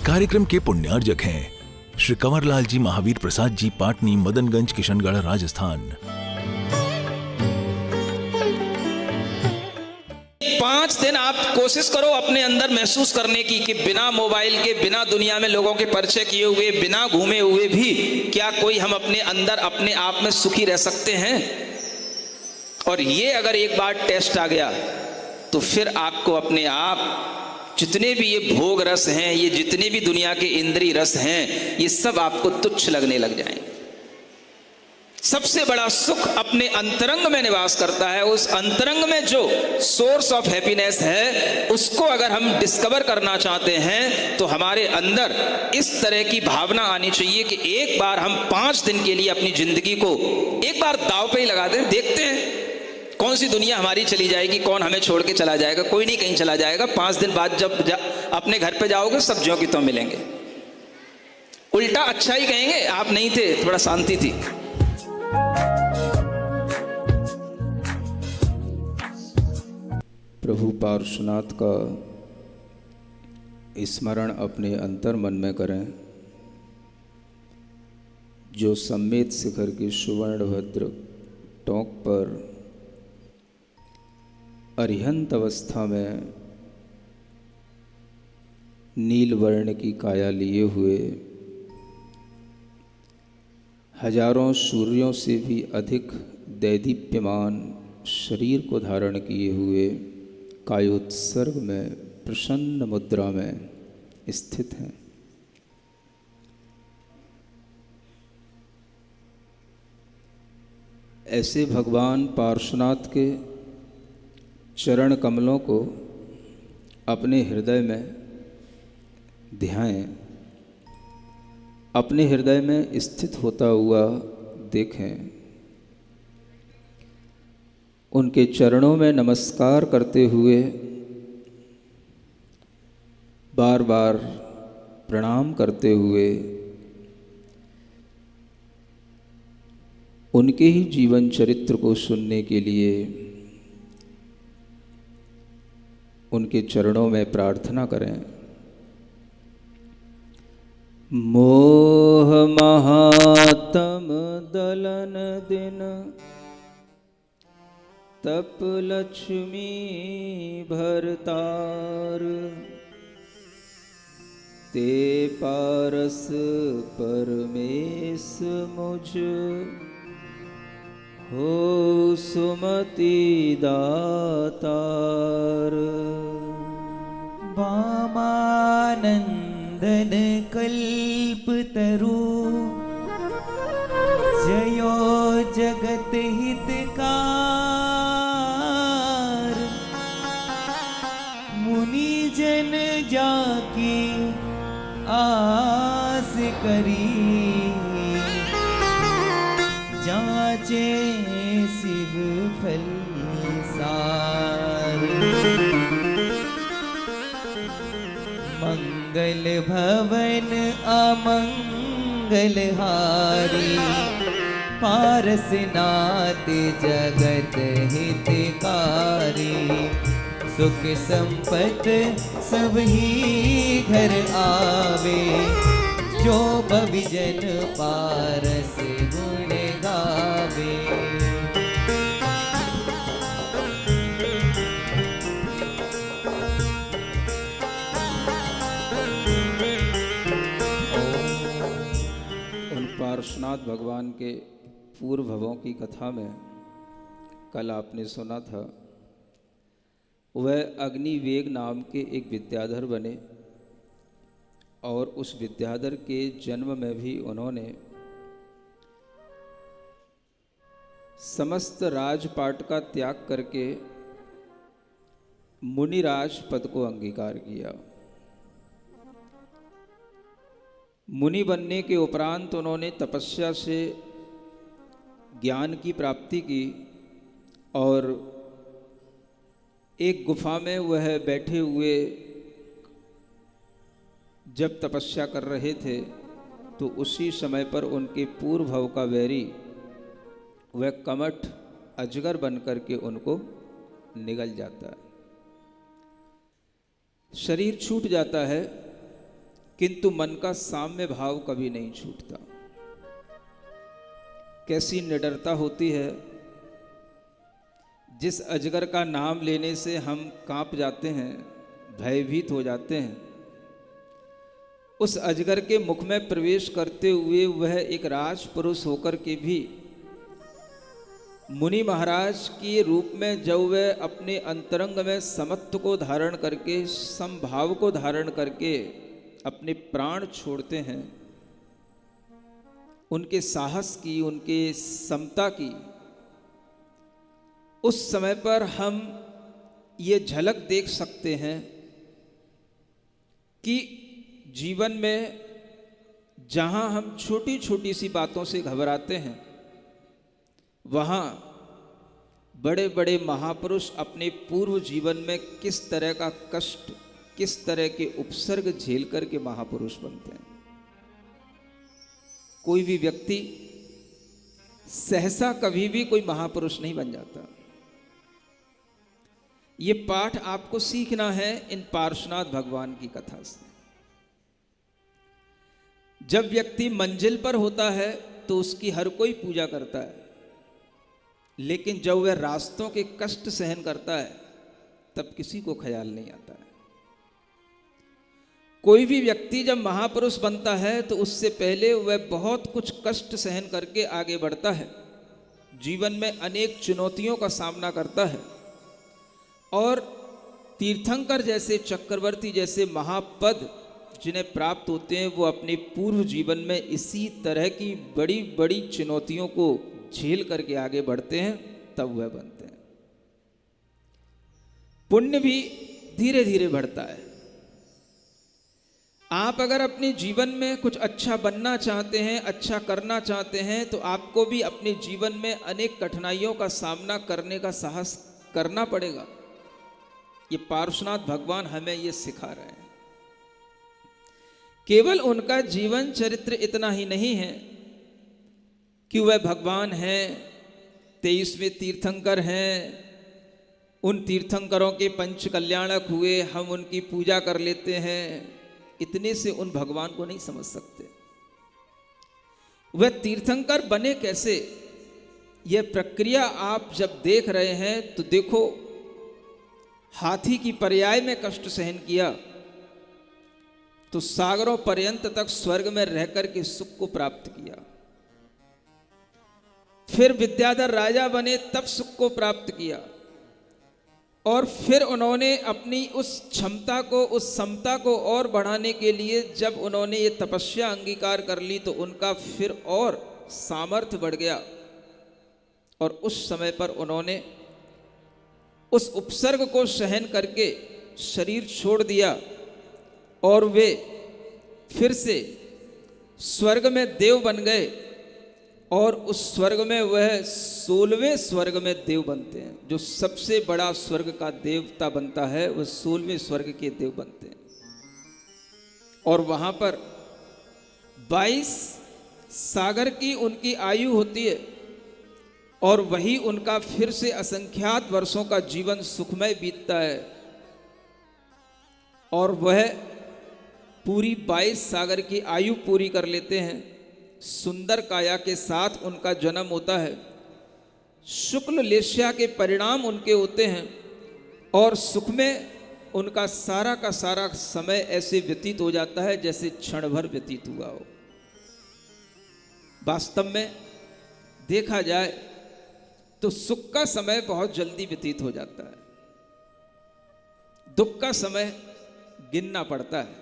कार्यक्रम के पुण्यार्जक हैं श्री कंवरलाल जी महावीर प्रसाद जी, पाटनी, मदनगंज, किशनगढ़, राजस्थान। 5 दिन आप कोशिश करो अपने अंदर महसूस करने की कि बिना मोबाइल के, बिना दुनिया में लोगों के परिचय किए हुए, बिना घूमे हुए भी क्या कोई हम अपने अंदर अपने आप में सुखी रह सकते हैं। और ये अगर एक बार टेस्ट आ गया तो फिर आपको अपने आप जितने भी ये भोग रस हैं, ये जितने भी दुनिया के इंद्रिय रस हैं, ये सब आपको तुच्छ लगने लग जाएंगे। सबसे बड़ा सुख अपने अंतरंग में निवास करता है। उस अंतरंग में जो सोर्स ऑफ हैप्पीनेस है, उसको अगर हम डिस्कवर करना चाहते हैं तो हमारे अंदर इस तरह की भावना आनी चाहिए कि एक बार हम 5 दिन के लिए अपनी जिंदगी को एक बार दांव पे ही लगा दें, देखते हैं कौन सी दुनिया हमारी चली जाएगी, कौन हमें छोड़ के चला जाएगा। कोई नहीं कहीं चला जाएगा। 5 दिन बाद जब अपने घर पे जाओगे सब ज्यों की त्यों मिलेंगे। उल्टा अच्छा ही कहेंगे, आप नहीं थे, थोड़ा शांति थी। प्रभु पार्श्वनाथ का स्मरण अपने अंतर मन में करें, जो सम्मेत शिखर की सुवर्णभद्र टोंक पर अरिहंत अवस्था में नील वर्ण की काया लिए हुए, हजारों सूर्यों से भी अधिक दैदीप्यमान शरीर को धारण किए हुए कायोत्सर्ग में प्रसन्न मुद्रा में स्थित हैं। ऐसे भगवान पार्श्वनाथ के चरण कमलों को अपने हृदय में ध्याएं, अपने हृदय में स्थित होता हुआ देखें। उनके चरणों में नमस्कार करते हुए बार बार प्रणाम करते हुए उनके ही जीवन चरित्र को सुनने के लिए उनके चरणों में प्रार्थना करें। मोह महातम दलन दिन तप लक्ष्मी भरतार, ते पारस परमेश मुझ हो सुमति दातार। वामानंदन कल्पतरु जयो जगत हितकार, मुनि जन जाकी आस करी, जाचे शिव फल सार। मंगल भवन अमंगल हारी, पारसनाथ जगत हितकारी। सुख संपत सब ही घर आवे, जो भविजन पारस गुण गावे। उन पार्श्वनाथ भगवान के पूर्व भवों की कथा में कल आपने सुना था, वह अग्निवेग नाम के एक विद्याधर बने और उस विद्याधर के जन्म में भी उन्होंने समस्त राजपाट का त्याग करके मुनिराज पद को अंगीकार किया। मुनि बनने के उपरांत उन्होंने तपस्या से ज्ञान की प्राप्ति की और एक गुफा में वह बैठे हुए जब तपस्या कर रहे थे तो उसी समय पर उनके पूर्व भव का वैरी वह कमठ अजगर बन करके उनको निगल जाता है, शरीर छूट जाता है, किंतु मन का साम्य भाव कभी नहीं छूटता। कैसी निडरता होती है, जिस अजगर का नाम लेने से हम कांप जाते हैं, भयभीत हो जाते हैं, उस अजगर के मुख में प्रवेश करते हुए वह एक राजपुरुष होकर के भी मुनि महाराज के रूप में जब वह अपने अंतरंग में समत्व को धारण करके, समभाव को धारण करके अपने प्राण छोड़ते हैं, उनके साहस की, उनके समता की, उस समय पर हम ये झलक देख सकते हैं कि जीवन में जहां हम छोटी छोटी सी बातों से घबराते हैं, वहां बड़े बड़े महापुरुष अपने पूर्व जीवन में किस तरह का कष्ट, किस तरह के उपसर्ग झेल करके महापुरुष बनते हैं। कोई भी व्यक्ति सहसा कभी भी कोई महापुरुष नहीं बन जाता। ये पाठ आपको सीखना है इन पार्श्वनाथ भगवान की कथा से। जब व्यक्ति मंजिल पर होता है तो उसकी हर कोई पूजा करता है, लेकिन जब वह रास्तों के कष्ट सहन करता है तब किसी को ख्याल नहीं आता है। कोई भी व्यक्ति जब महापुरुष बनता है तो उससे पहले वह बहुत कुछ कष्ट सहन करके आगे बढ़ता है, जीवन में अनेक चुनौतियों का सामना करता है, और तीर्थंकर जैसे, चक्रवर्ती जैसे महापद जिन्हें प्राप्त होते हैं, वो अपने पूर्व जीवन में इसी तरह की बड़ी बड़ी चुनौतियों को झेल करके आगे बढ़ते हैं, तब वह बनते हैं। पुण्य भी धीरे धीरे बढ़ता है। आप अगर अपने जीवन में कुछ अच्छा बनना चाहते हैं, अच्छा करना चाहते हैं, तो आपको भी अपने जीवन में अनेक कठिनाइयों का सामना करने का साहस करना पड़ेगा। ये पार्श्वनाथ भगवान हमें ये सिखा रहे हैं। केवल उनका जीवन चरित्र इतना ही नहीं है कि वह भगवान हैं, 23वें तीर्थंकर हैं, उन तीर्थंकरों के पंच कल्याणक हुए, हम उनकी पूजा कर लेते हैं, इतने से उन भगवान को नहीं समझ सकते। वह तीर्थंकर बने कैसे, यह प्रक्रिया आप जब देख रहे हैं तो देखो, हाथी की पर्याय में कष्ट सहन किया तो सागरों पर्यंत तक स्वर्ग में रहकर के सुख को प्राप्त किया। फिर विद्याधर राजा बने तब सुख को प्राप्त किया, और फिर उन्होंने अपनी उस क्षमता को, उस समता को और बढ़ाने के लिए जब उन्होंने ये तपस्या अंगीकार कर ली तो उनका फिर और सामर्थ्य बढ़ गया, और उस समय पर उन्होंने उस उपसर्ग को सहन करके शरीर छोड़ दिया, और वे फिर से स्वर्ग में देव बन गए, और उस स्वर्ग में वह 16वें स्वर्ग में देव बनते हैं। जो सबसे बड़ा स्वर्ग का देवता बनता है वह 16वें स्वर्ग के देव बनते हैं, और वहां पर 22 सागर की उनकी आयु होती है, और वही उनका फिर से असंख्यात वर्षों का जीवन सुखमय बीतता है, और वह पूरी 22 सागर की आयु पूरी कर लेते हैं। सुंदर काया के साथ उनका जन्म होता है, शुक्ल लेस्या के परिणाम उनके होते हैं, और सुख में उनका सारा का सारा समय ऐसे व्यतीत हो जाता है जैसे क्षण भर व्यतीत हुआ हो। वास्तव में देखा जाए तो सुख का समय बहुत जल्दी व्यतीत हो जाता है, दुख का समय गिनना पड़ता है।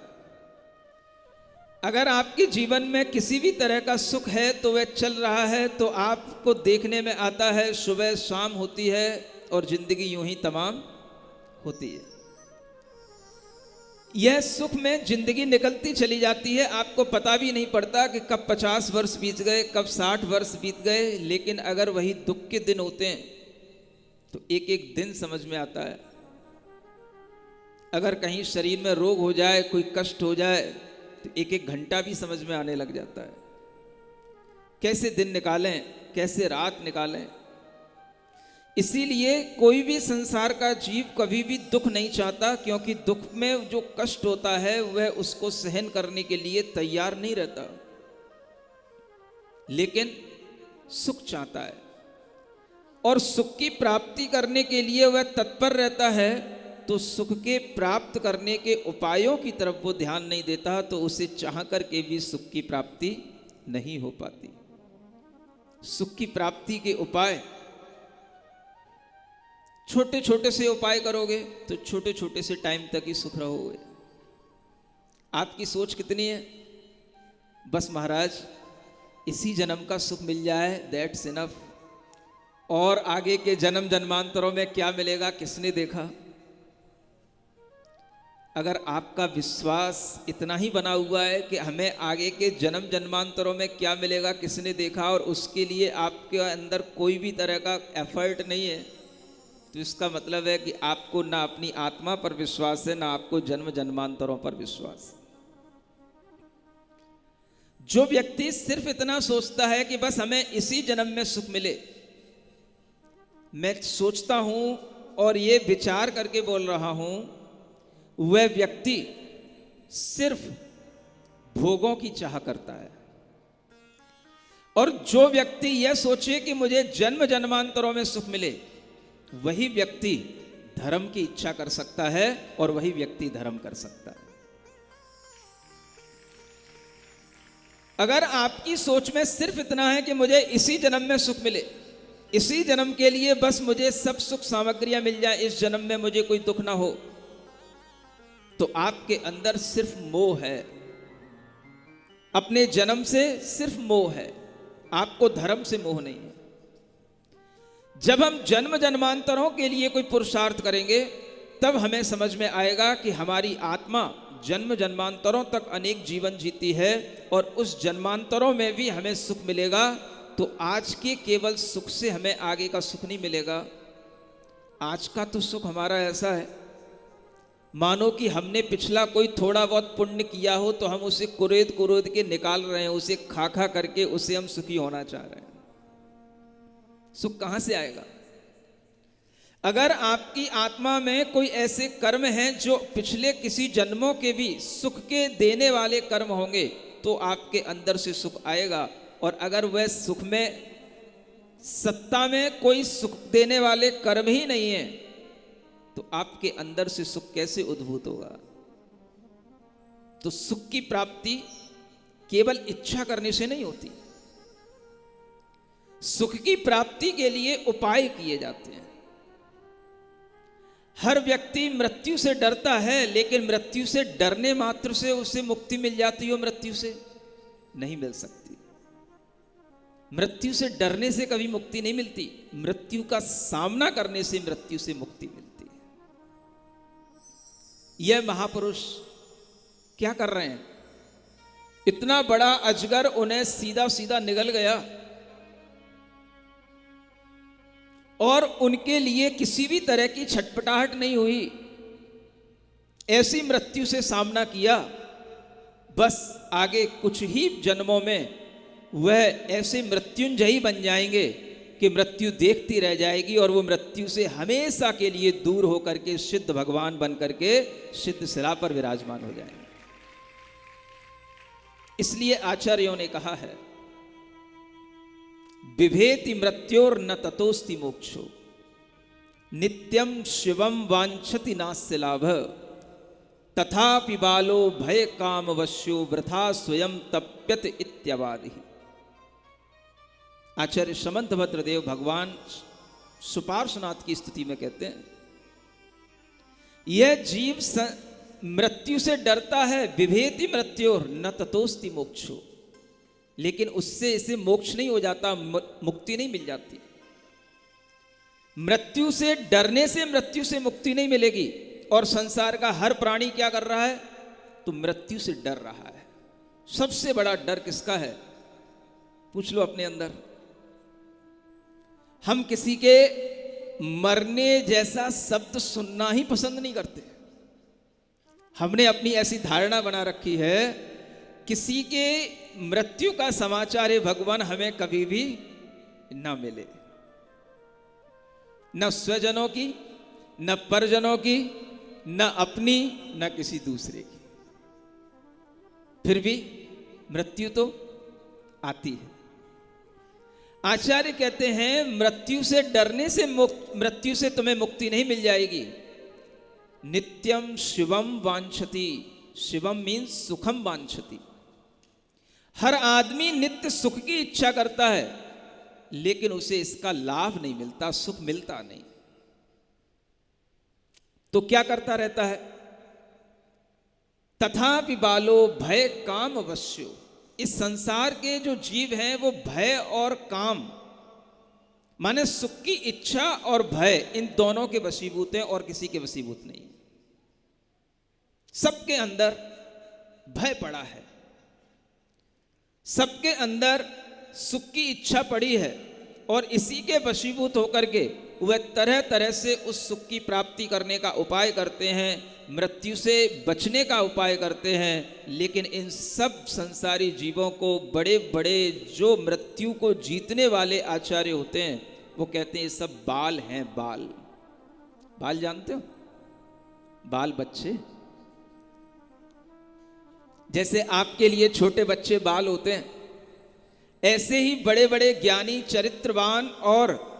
अगर आपके जीवन में किसी भी तरह का सुख है तो वह चल रहा है तो आपको देखने में आता है, सुबह शाम होती है और जिंदगी यूं ही तमाम होती है। यह सुख में जिंदगी निकलती चली जाती है, आपको पता भी नहीं पड़ता कि कब 50 वर्ष बीत गए, कब 60 वर्ष बीत गए। लेकिन अगर वही दुख के दिन होते हैं तो एक एक दिन समझ में आता है। अगर कहीं शरीर में रोग हो जाए, कोई कष्ट हो जाए, तो एक एक घंटा भी समझ में आने लग जाता है। कैसे दिन निकालें, कैसे रात निकालें, इसीलिए कोई भी संसार का जीव कभी भी दुख नहीं चाहता, क्योंकि दुख में जो कष्ट होता है वह उसको सहन करने के लिए तैयार नहीं रहता, लेकिन सुख चाहता है और सुख की प्राप्ति करने के लिए वह तत्पर रहता है। तो सुख के प्राप्त करने के उपायों की तरफ वो ध्यान नहीं देता, तो उसे चाह करके भी सुख की प्राप्ति नहीं हो पाती। सुख की प्राप्ति के उपाय, छोटे छोटे से उपाय करोगे तो छोटे छोटे से टाइम तक ही सुख रहोगे। आपकी सोच कितनी है? बस महाराज इसी जन्म का सुख मिल जाए, दैट्स इनफ, और आगे के जन्म जन्मांतरों में क्या मिलेगा किसने देखा। अगर आपका विश्वास इतना ही बना हुआ है कि हमें आगे के जन्म जन्मांतरों में क्या मिलेगा किसने देखा, और उसके लिए आपके अंदर कोई भी तरह का एफर्ट नहीं है, तो इसका मतलब है कि आपको ना अपनी आत्मा पर विश्वास है, ना आपको जन्म जन्मांतरों पर विश्वास। जो व्यक्ति सिर्फ इतना सोचता है कि बस हमें इसी जन्म में सुख मिले, मैं सोचता हूं और ये विचार करके बोल रहा हूं, वह व्यक्ति सिर्फ भोगों की चाह करता है। और जो व्यक्ति यह सोचे कि मुझे जन्म जन्मांतरों में सुख मिले, वही व्यक्ति धर्म की इच्छा कर सकता है और वही व्यक्ति धर्म कर सकता है। अगर आपकी सोच में सिर्फ इतना है कि मुझे इसी जन्म में सुख मिले, इसी जन्म के लिए बस मुझे सब सुख सामग्रियां मिल जाए, इस जन्म में मुझे कोई दुख ना हो, तो आपके अंदर सिर्फ मोह है, अपने जन्म से सिर्फ मोह है, आपको धर्म से मोह नहीं है। जब हम जन्म जन्मांतरों के लिए कोई पुरुषार्थ करेंगे, तब हमें समझ में आएगा कि हमारी आत्मा जन्म जन्मांतरों तक अनेक जीवन जीती है, और उस जन्मांतरों में भी हमें सुख मिलेगा। तो आज के केवल सुख से हमें आगे का सुख नहीं मिलेगा। आज का तो सुख हमारा ऐसा है, मानो कि हमने पिछला कोई थोड़ा बहुत पुण्य किया हो, तो हम उसे कुरेद कुरेद के निकाल रहे हैं, उसे खा खा करके उसे हम सुखी होना चाह रहे हैं। सुख कहां से आएगा? अगर आपकी आत्मा में कोई ऐसे कर्म हैं जो पिछले किसी जन्मों के भी सुख के देने वाले कर्म होंगे, तो आपके अंदर से सुख आएगा। और अगर वह सुख में, सत्ता में कोई सुख देने वाले कर्म ही नहीं है, तो आपके अंदर से सुख कैसे उद्भूत होगा? तो सुख की प्राप्ति केवल इच्छा करने से नहीं होती। सुख की प्राप्ति के लिए उपाय किए जाते हैं। हर व्यक्ति मृत्यु से डरता है, लेकिन मृत्यु से डरने मात्र से उसे मुक्ति मिल जाती हो, मृत्यु से नहीं मिल सकती। मृत्यु से डरने से कभी मुक्ति नहीं मिलती, मृत्यु का सामना करने से मृत्यु से मुक्ति मिलती है। यह महापुरुष क्या कर रहे हैं? इतना बड़ा अजगर उन्हें सीधा सीधा निगल गया, और उनके लिए किसी भी तरह की छटपटाहट नहीं हुई। ऐसी मृत्यु से सामना किया, बस आगे कुछ ही जन्मों में वह ऐसे मृत्युंजयी बन जाएंगे कि मृत्यु देखती रह जाएगी, और वो मृत्यु से हमेशा के लिए दूर होकर के सिद्ध भगवान बन करके सिद्ध शिला पर विराजमान हो जाएंगे। इसलिए आचार्यों ने कहा है, बिभेति मृत्योर न ततोस्ति मोक्षो, नित्यम शिवम वांछति नास्य लाभ, तथापि बालो भय काम वश्यो वृथा स्वयं तप्यत इत्यवादि। आचार्य समंत भद्रदेव भगवान सुपार्श्वनाथ की स्तुति में कहते हैं, यह जीव मृत्यु से डरता है, बिभेति मृत्योर न ततोस्ति मोक्षो, लेकिन उससे इसे मोक्ष नहीं हो जाता, मुक्ति नहीं मिल जाती। मृत्यु से डरने से मृत्यु से मुक्ति नहीं मिलेगी। और संसार का हर प्राणी क्या कर रहा है? तो मृत्यु से डर रहा है। सबसे बड़ा डर किसका है? पूछ लो अपने अंदर। हम किसी के मरने जैसा शब्द सुनना ही पसंद नहीं करते। हमने अपनी ऐसी धारणा बना रखी है, किसी के मृत्यु का समाचार है भगवान हमें कभी भी ना मिले। न स्वजनों की, न परिजनों की, न अपनी, न किसी दूसरे की। फिर भी मृत्यु तो आती है। आचार्य कहते हैं मृत्यु से डरने से मृत्यु से तुम्हें मुक्ति नहीं मिल जाएगी। नित्यम शिवम वांछति, शिवम मीन्स सुखम वांछति। हर आदमी नित्य सुख की इच्छा करता है, लेकिन उसे इसका लाभ नहीं मिलता, सुख मिलता नहीं। तो क्या करता रहता है? तथापि बालो भय काम अवश्यो। इस संसार के जो जीव हैं वो भय और काम माने सुख की इच्छा और भय, इन दोनों के वशीभूत हैं और किसी के वशीभूत नहीं। सबके अंदर भय पड़ा है, सबके अंदर सुख की इच्छा पड़ी है, और इसी के वशीभूत होकर के वह तरह तरह से उस सुख की प्राप्ति करने का उपाय करते हैं, मृत्यु से बचने का उपाय करते हैं। लेकिन इन सब संसारी जीवों को बड़े बड़े जो मृत्यु को जीतने वाले आचार्य होते हैं, वो कहते हैं ये सब बाल हैं। बाल, बाल जानते हो? बाल बच्चे, जैसे आपके लिए छोटे बच्चे बाल होते हैं, ऐसे ही बड़े बड़े ज्ञानी, चरित्रवान और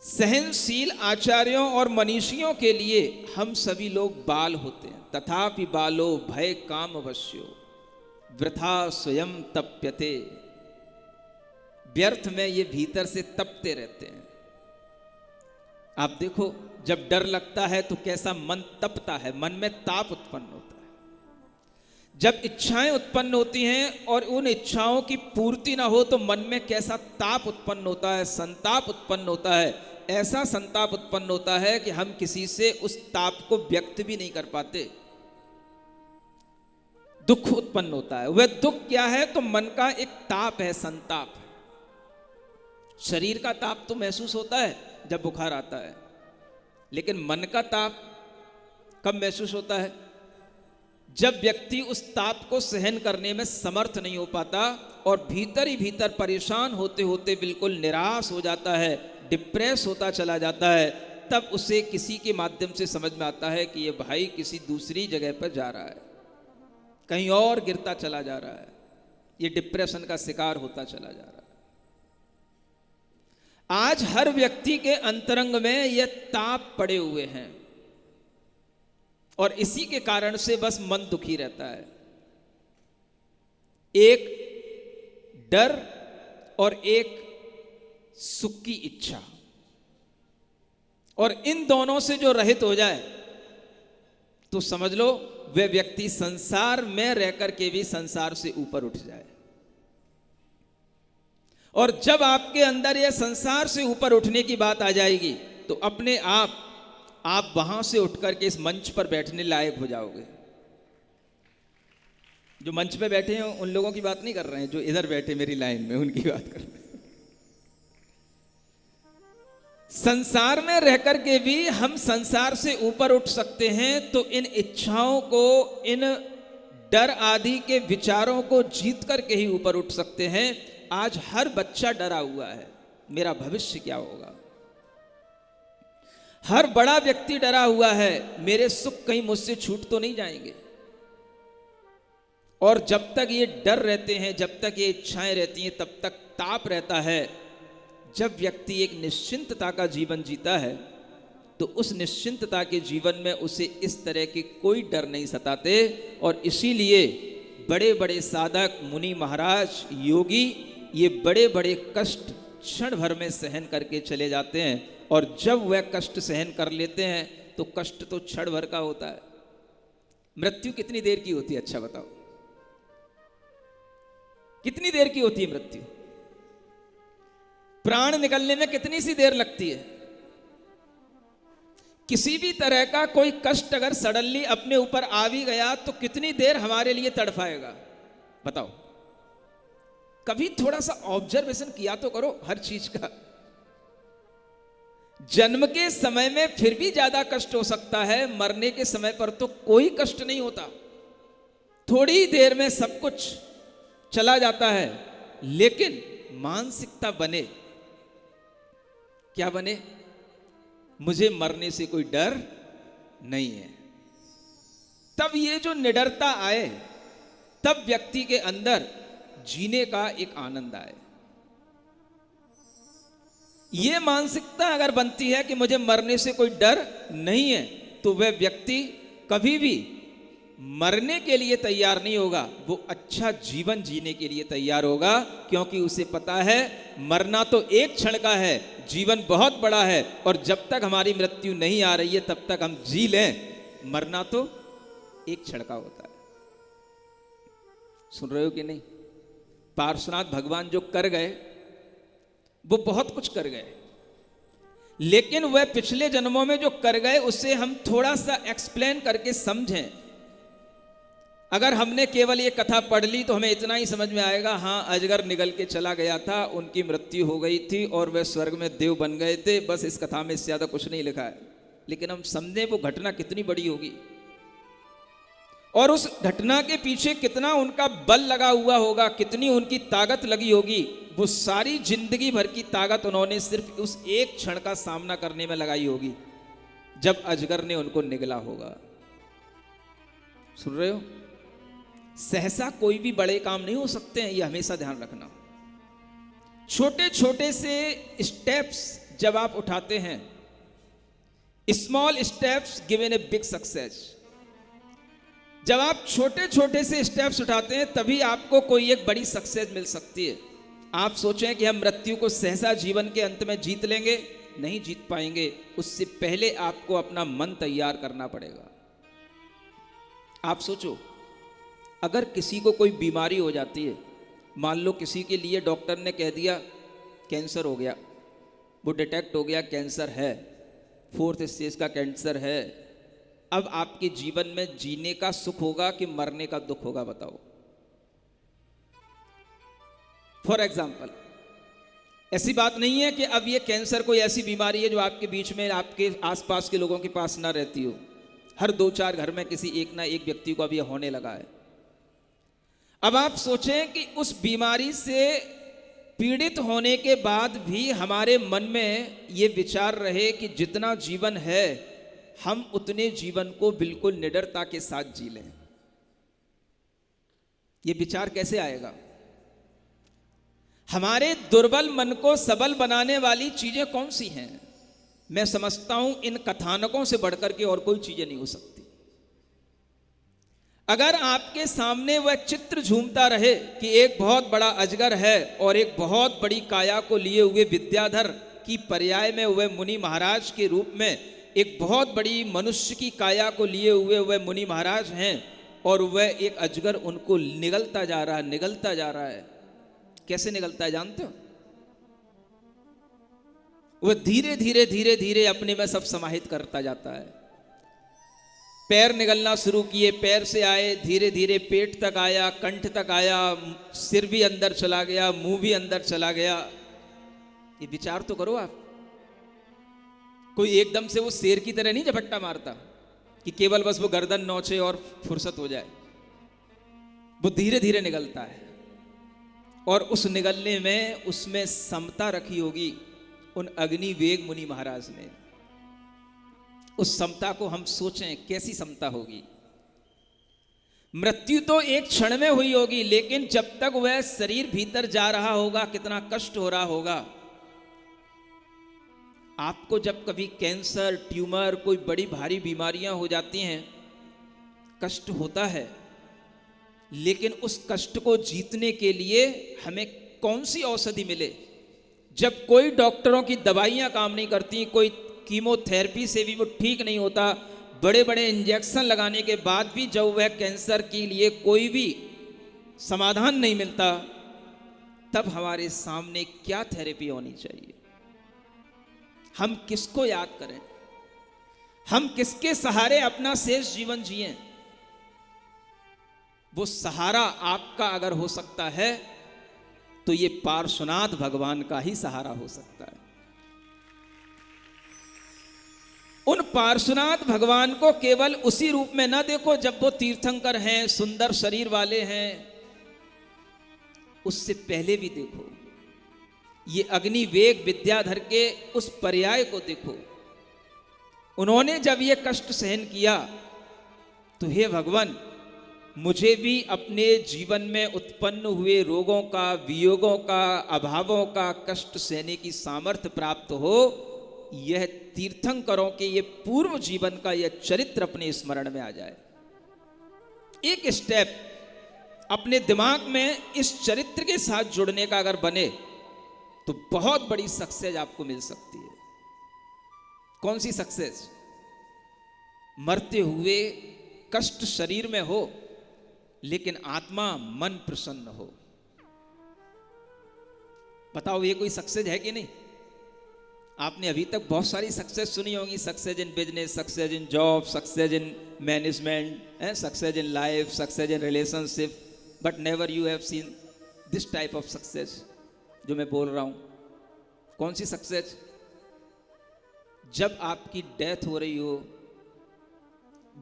सहनशील आचार्यों और मनीषियों के लिए हम सभी लोग बाल होते हैं। तथापि बालो भय काम अवश्यो वृथा स्वयं तप्यते। व्यर्थ में ये भीतर से तपते रहते हैं। आप देखो, जब डर लगता है तो कैसा मन तपता है, मन में ताप उत्पन्न होता है। जब इच्छाएं उत्पन्न होती हैं और उन इच्छाओं की पूर्ति ना हो तो मन में कैसा ताप उत्पन्न होता है, संताप उत्पन्न होता है। ऐसा संताप उत्पन्न होता है कि हम किसी से उस ताप को व्यक्त भी नहीं कर पाते। दुख उत्पन्न होता है। वह दुख क्या है? तो मन का एक ताप है, संताप। शरीर का ताप तो महसूस होता है जब बुखार आता है, लेकिन मन का ताप कब महसूस होता है? जब व्यक्ति उस ताप को सहन करने में समर्थ नहीं हो पाता और भीतर ही भीतर परेशान होते होते बिल्कुल निराश हो जाता है, डिप्रेस होता चला जाता है, तब उसे किसी के माध्यम से समझ में आता है कि ये भाई किसी दूसरी जगह पर जा रहा है, कहीं और गिरता चला जा रहा है, ये डिप्रेशन का शिकार होता चला जा रहा है। आज हर व्यक्ति के अंतरंग में ये ताप पड़े हुए हैं और इसी के कारण से बस मन दुखी रहता है। एक डर और एक सुख की इच्छा, और इन दोनों से जो रहित हो जाए तो समझ लो वह व्यक्ति संसार में रहकर के भी संसार से ऊपर उठ जाए। और जब आपके अंदर यह संसार से ऊपर उठने की बात आ जाएगी तो अपने आप वहां से उठकर के इस मंच पर बैठने लायक हो जाओगे। जो मंच पे बैठे हैं उन लोगों की बात नहीं कर रहे हैं, जो इधर बैठे मेरी लाइन में उनकी बात कर रहे हैं। संसार में रहकर के भी हम संसार से ऊपर उठ सकते हैं तो इन इच्छाओं को, इन डर आदि के विचारों को जीत करके ही ऊपर उठ सकते हैं। आज हर बच्चा डरा हुआ है, मेरा भविष्य क्या होगा। हर बड़ा व्यक्ति डरा हुआ है, मेरे सुख कहीं मुझसे छूट तो नहीं जाएंगे। और जब तक ये डर रहते हैं, जब तक ये इच्छाएं रहती हैं, तब तक ताप रहता है। जब व्यक्ति एक निश्चिंतता का जीवन जीता है तो उस निश्चिंतता के जीवन में उसे इस तरह के कोई डर नहीं सताते। और इसीलिए बड़े बड़े साधक, मुनि महाराज, योगी ये बड़े बड़े कष्ट क्षण भर में सहन करके चले जाते हैं। और जब वह कष्ट सहन कर लेते हैं तो कष्ट तो क्षण भर का होता है। मृत्यु कितनी देर की होती है? अच्छा बताओ, कितनी देर की होती है मृत्यु? प्राण निकलने में कितनी सी देर लगती है? किसी भी तरह का कोई कष्ट अगर सडनली अपने ऊपर आ भी गया तो कितनी देर हमारे लिए तड़फाएगा? बताओ, कभी थोड़ा सा ऑब्जर्वेशन किया तो करो हर चीज का। जन्म के समय में फिर भी ज्यादा कष्ट हो सकता है, मरने के समय पर तो कोई कष्ट नहीं होता। थोड़ी देर में सब कुछ चला जाता है, लेकिन मानसिकता बने क्या बने? मुझे मरने से कोई डर नहीं है। तब ये जो निडरता आए, तब व्यक्ति के अंदर जीने का एक आनंद आए। ये मानसिकता अगर बनती है कि मुझे मरने से कोई डर नहीं है, तो वह व्यक्ति कभी भी मरने के लिए तैयार नहीं होगा, वो अच्छा जीवन जीने के लिए तैयार होगा, क्योंकि उसे पता है मरना तो एक क्षण का है, जीवन बहुत बड़ा है, और जब तक हमारी मृत्यु नहीं आ रही है तब तक हम जी लें। मरना तो एक क्षण का होता है। सुन रहे हो कि नहीं? पार्श्वनाथ भगवान जो कर गए वो बहुत कुछ कर गए, लेकिन वह पिछले जन्मों में जो कर गए उसे हम थोड़ा सा एक्सप्लेन करके समझें। अगर हमने केवल ये कथा पढ़ ली तो हमें इतना ही समझ में आएगा, हाँ अजगर निगल के चला गया था, उनकी मृत्यु हो गई थी और वे स्वर्ग में देव बन गए थे, बस इस कथा में इससे ज्यादा कुछ नहीं लिखा है। लेकिन हम समझें वो घटना कितनी बड़ी होगी और उस घटना के पीछे कितना उनका बल लगा हुआ होगा, कितनी उनकी ताकत लगी होगी। वो सारी जिंदगी भर की ताकत उन्होंने सिर्फ उस एक क्षण का सामना करने में लगाई होगी जब अजगर ने उनको निगला होगा। सुन रहे हो? सहसा कोई भी बड़े काम नहीं हो सकते हैं, ये हमेशा ध्यान रखना। छोटे छोटे से स्टेप्स जब आप उठाते हैं, small steps given a big success, जब आप छोटे छोटे से स्टेप्स उठाते हैं तभी आपको कोई एक बड़ी सक्सेस मिल सकती है। आप सोचें कि हम मृत्यु को सहसा जीवन के अंत में जीत लेंगे, नहीं जीत पाएंगे। उससे पहले आपको अपना मन तैयार करना पड़ेगा। आप सोचो, अगर किसी को कोई बीमारी हो जाती है, मान लो किसी के लिए डॉक्टर ने कह दिया कैंसर हो गया, वो डिटेक्ट हो गया कैंसर है, 4th स्टेज का कैंसर है, अब आपके जीवन में जीने का सुख होगा कि मरने का दुख होगा? बताओ। फॉर एग्जाम्पल, ऐसी बात नहीं है कि अब ये कैंसर कोई ऐसी बीमारी है जो आपके बीच में, आपके आसपास के लोगों के पास ना रहती हो। हर 2-4 घर में किसी एक ना एक व्यक्ति को अब ये होने लगा है। अब आप सोचें कि उस बीमारी से पीड़ित होने के बाद भी हमारे मन में ये विचार रहे कि जितना जीवन है हम उतने जीवन को बिल्कुल निडरता के साथ जी लें। ये विचार कैसे आएगा? हमारे दुर्बल मन को सबल बनाने वाली चीजें कौन सी हैं? मैं समझता हूं इन कथानकों से बढ़कर के और कोई चीजें नहीं हो सकती। अगर आपके सामने वह चित्र झूमता रहे कि एक बहुत बड़ा अजगर है और एक बहुत बड़ी काया को लिए हुए विद्याधर की पर्याय में वह मुनि महाराज के रूप में एक बहुत बड़ी मनुष्य की काया को लिए हुए वह मुनि महाराज हैं, और वह एक अजगर उनको निगलता जा रहा है, निगलता जा रहा है। कैसे निगलता है जानते हो? वह धीरे धीरे धीरे धीरे अपने में सब समाहित करता जाता है। पैर निगलना शुरू किए, पैर से आए, धीरे धीरे पेट तक आया, कंठ तक आया, सिर भी अंदर चला गया, मुंह भी अंदर चला गया। ये विचार तो करो आप। कोई एकदम से वो शेर की तरह नहीं झपट्टा मारता कि केवल बस वो गर्दन नोचे और फुर्सत हो जाए। वो धीरे धीरे निगलता है, और उस निगलने में उसमें समता रखी होगी उन अग्निवेग मुनि महाराज ने। उस समता को हम सोचें कैसी समता होगी। मृत्यु तो एक क्षण में हुई होगी, लेकिन जब तक वह शरीर भीतर जा रहा होगा कितना कष्ट हो रहा होगा। आपको जब कभी कैंसर, ट्यूमर, कोई बड़ी भारी बीमारियां हो जाती हैं, कष्ट होता है, लेकिन उस कष्ट को जीतने के लिए हमें कौन सी औषधि मिले? जब कोई डॉक्टरों की दवाइयां काम नहीं करती, कोई कीमोथेरेपी से भी वो ठीक नहीं होता, बड़े बड़े इंजेक्शन लगाने के बाद भी जब वह कैंसर के लिए कोई भी समाधान नहीं मिलता, तब हमारे सामने क्या थेरेपी होनी चाहिए? हम किसको याद करें? हम किसके सहारे अपना शेष जीवन जिएं? वो सहारा आपका अगर हो सकता है तो ये पार्श्वनाथ भगवान का ही सहारा हो सकता है। उन पार्श्वनाथ भगवान को केवल उसी रूप में ना देखो जब वो तीर्थंकर हैं, सुंदर शरीर वाले हैं, उससे पहले भी देखो। ये अग्निवेग विद्याधर के उस पर्याय को देखो। उन्होंने जब ये कष्ट सहन किया तो हे भगवान, मुझे भी अपने जीवन में उत्पन्न हुए रोगों का, वियोगों का, अभावों का कष्ट सहने की सामर्थ्य प्राप्त हो। यह तीर्थंकरों के ये पूर्व जीवन का यह चरित्र अपने स्मरण में आ जाए। एक स्टेप अपने दिमाग में इस चरित्र के साथ जुड़ने का अगर बने तो बहुत बड़ी सक्सेस आपको मिल सकती है। कौन सी सक्सेस? मरते हुए कष्ट शरीर में हो लेकिन आत्मा मन प्रसन्न हो। बताओ ये कोई सक्सेस है कि नहीं? आपने अभी तक बहुत सारी सक्सेस सुनी होगी, success in business, success in job, success in management, success in life, success in relationship, but never you have seen this type of success जो मैं बोल रहा हूं। कौन सी सक्सेस? जब आपकी डेथ हो रही हो,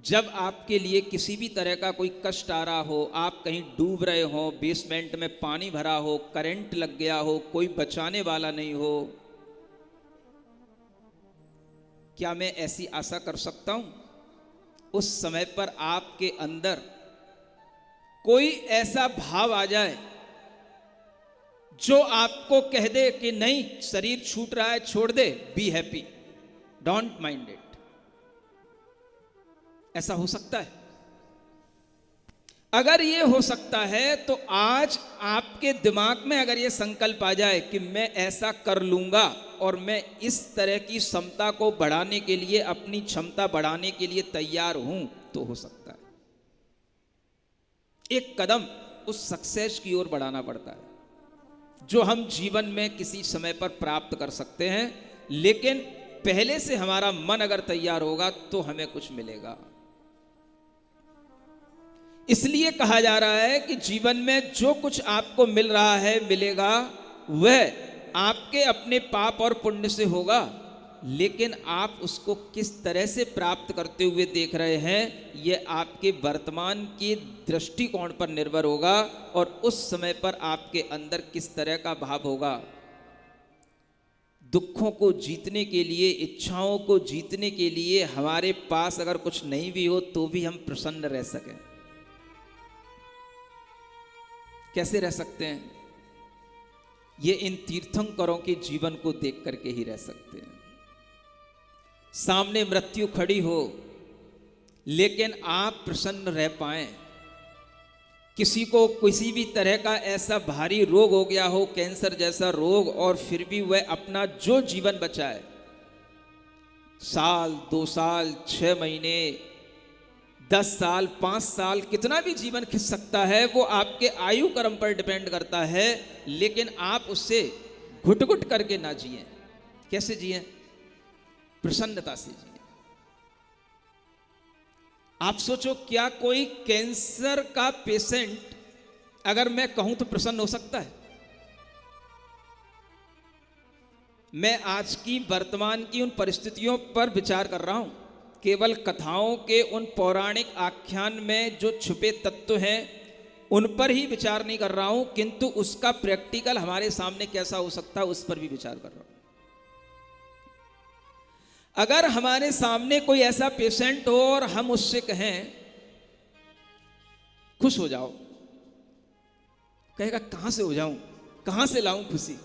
जब आपके लिए किसी भी तरह का कोई कष्ट आ रहा हो, आप कहीं डूब रहे हो, बेसमेंट में पानी भरा हो, करंट लग गया हो, कोई बचाने वाला नहीं हो, क्या मैं ऐसी आशा कर सकता हूं उस समय पर आपके अंदर कोई ऐसा भाव आ जाए जो आपको कह दे कि नहीं, शरीर छूट रहा है, छोड़ दे, be happy, don't mind it. ऐसा हो सकता है? अगर ये हो सकता है तो आज आपके दिमाग में अगर ये संकल्प आ जाए कि मैं ऐसा कर लूंगा और मैं इस तरह की क्षमता को बढ़ाने के लिए, अपनी क्षमता बढ़ाने के लिए तैयार हूं, तो हो सकता है। एक कदम उस सक्सेस की ओर बढ़ाना पड़ता है जो हम जीवन में किसी समय पर प्राप्त कर सकते हैं, लेकिन पहले से हमारा मन अगर तैयार होगा तो हमें कुछ मिलेगा। इसलिए कहा जा रहा है कि जीवन में जो कुछ आपको मिल रहा है, मिलेगा, वह आपके अपने पाप और पुण्य से होगा, लेकिन आप उसको किस तरह से प्राप्त करते हुए देख रहे हैं, यह आपके वर्तमान के दृष्टिकोण पर निर्भर होगा और उस समय पर आपके अंदर किस तरह का भाव होगा। दुखों को जीतने के लिए, इच्छाओं को जीतने के लिए हमारे पास अगर कुछ नहीं भी हो तो भी हम प्रसन्न रह सकें। कैसे रह सकते हैं? ये इन तीर्थंकरों के जीवन को देख करके ही रह सकते हैं। सामने मृत्यु खड़ी हो लेकिन आप प्रसन्न रह पाएं। किसी को किसी भी तरह का ऐसा भारी रोग हो गया हो, कैंसर जैसा रोग, और फिर भी वह अपना जो जीवन बचाए, साल, 2 साल, 6 महीने, 10 साल, 5 साल, कितना भी जीवन खिंच सकता है, वो आपके आयु कर्म पर डिपेंड करता है, लेकिन आप उससे घुट घुट करके ना जिए। कैसे जिए? प्रसन्नता से जिए। आप सोचो, क्या कोई कैंसर का पेशेंट अगर मैं कहूं तो प्रसन्न हो सकता है? मैं आज की वर्तमान की उन परिस्थितियों पर विचार कर रहा हूं, केवल कथाओं के उन पौराणिक आख्यान में जो छुपे तत्व हैं उन पर ही विचार नहीं कर रहा हूं, किंतु उसका प्रैक्टिकल हमारे सामने कैसा हो सकता है उस पर भी विचार कर रहा हूं। अगर हमारे सामने कोई ऐसा पेशेंट हो और हम उससे कहें खुश हो जाओ, कहेगा कहां से हो जाऊं, कहां से लाऊं खुशी?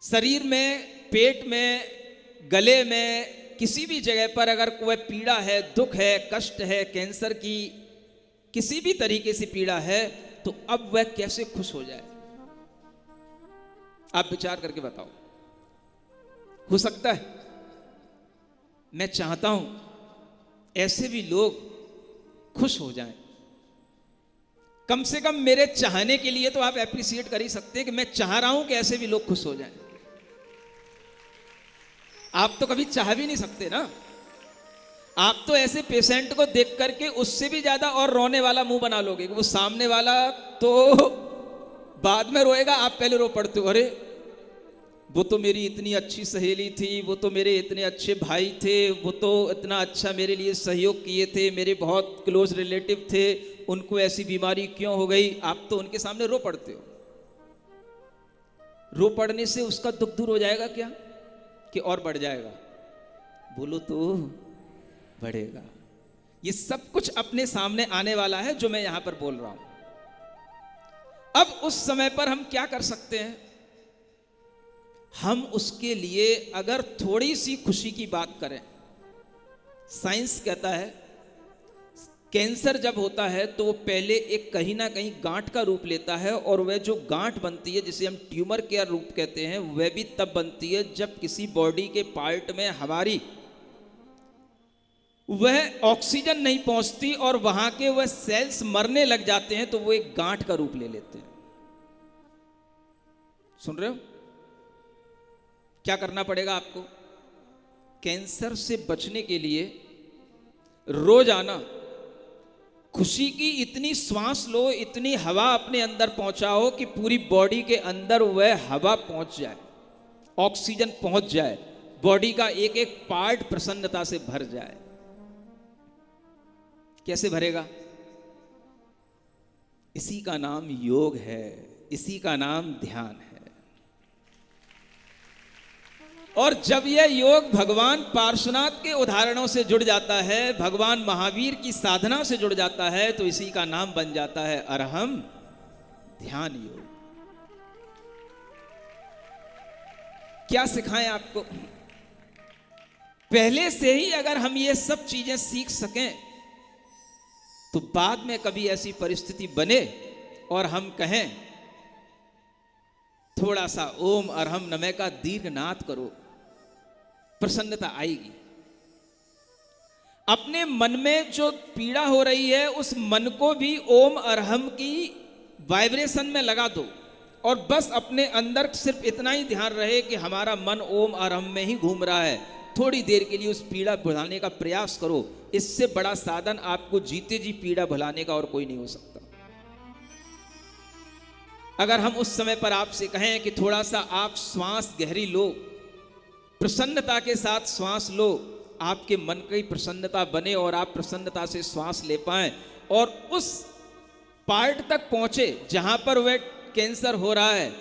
शरीर में, पेट में, गले में, किसी भी जगह पर अगर कोई पीड़ा है, दुख है, कष्ट है, कैंसर की किसी भी तरीके से पीड़ा है, तो अब वह कैसे खुश हो जाए? आप विचार करके बताओ। हो सकता है? मैं चाहता हूं ऐसे भी लोग खुश हो जाएं। कम से कम मेरे चाहने के लिए तो आप एप्रिशिएट कर ही सकते हैं कि मैं चाह रहा हूं कि ऐसे भी लोग खुश हो जाएं। आप तो कभी चाह भी नहीं सकते ना। आप तो ऐसे पेशेंट को देख करके उससे भी ज्यादा और रोने वाला मुंह बना लोगे कि वो सामने वाला तो बाद में रोएगा, आप पहले रो पड़ते हो, अरे वो तो मेरी इतनी अच्छी सहेली थी, वो तो मेरे इतने अच्छे भाई थे, वो तो इतना अच्छा मेरे लिए सहयोग किए थे, मेरे बहुत क्लोज रिलेटिव थे, उनको ऐसी बीमारी क्यों हो गई? आप तो उनके सामने रो पड़ते हो। रो पड़ने से उसका दुख दूर हो जाएगा क्या, कि और बढ़ जाएगा? बोलो तो बढ़ेगा। ये सब कुछ अपने सामने आने वाला है जो मैं यहां पर बोल रहा हूं। अब उस समय पर हम क्या कर सकते हैं? हम उसके लिए अगर थोड़ी सी खुशी की बात करें, साइंस कहता है कैंसर जब होता है तो वो पहले एक कहीं ना कहीं गांठ का रूप लेता है, और वह जो गांठ बनती है जिसे हम ट्यूमर के रूप कहते हैं, वह भी तब बनती है जब किसी बॉडी के पार्ट में हमारी वह ऑक्सीजन नहीं पहुंचती और वहां के वह सेल्स मरने लग जाते हैं, तो वो एक गांठ का रूप ले लेते हैं। सुन रहे हो? क्या करना पड़ेगा आपको? कैंसर से बचने के लिए रोजाना खुशी की इतनी श्वास लो, इतनी हवा अपने अंदर पहुंचाओ कि पूरी बॉडी के अंदर वह हवा पहुंच जाए, ऑक्सीजन पहुंच जाए, बॉडी का एक एक पार्ट प्रसन्नता से भर जाए। कैसे भरेगा? इसी का नाम योग है, इसी का नाम ध्यान है। और जब यह योग भगवान पार्श्वनाथ के उदाहरणों से जुड़ जाता है, भगवान महावीर की साधना से जुड़ जाता है, तो इसी का नाम बन जाता है अरहम ध्यान योग। क्या सिखाएं आपको? पहले से ही अगर हम ये सब चीजें सीख सकें तो बाद में कभी ऐसी परिस्थिति बने और हम कहें थोड़ा सा ओम अरहम नमः का दीर्घनाद करो, प्रसन्नता आएगी। अपने मन में जो पीड़ा हो रही है उस मन को भी ओम अरहम की वाइब्रेशन में लगा दो, और बस अपने अंदर सिर्फ इतना ही ध्यान रहे कि हमारा मन ओम अरहम में ही घूम रहा है। थोड़ी देर के लिए उस पीड़ा भुलाने का प्रयास करो। इससे बड़ा साधन आपको जीते जी पीड़ा भुलाने का और कोई नहीं हो सकता। अगर हम उस समय पर आपसे कहें कि थोड़ा सा आप श्वास गहरी लो, प्रसन्नता के साथ श्वास लो, आपके मन की प्रसन्नता बने और आप प्रसन्नता से श्वास ले पाएं और उस पार्ट तक पहुंचे जहां पर वह कैंसर हो रहा है,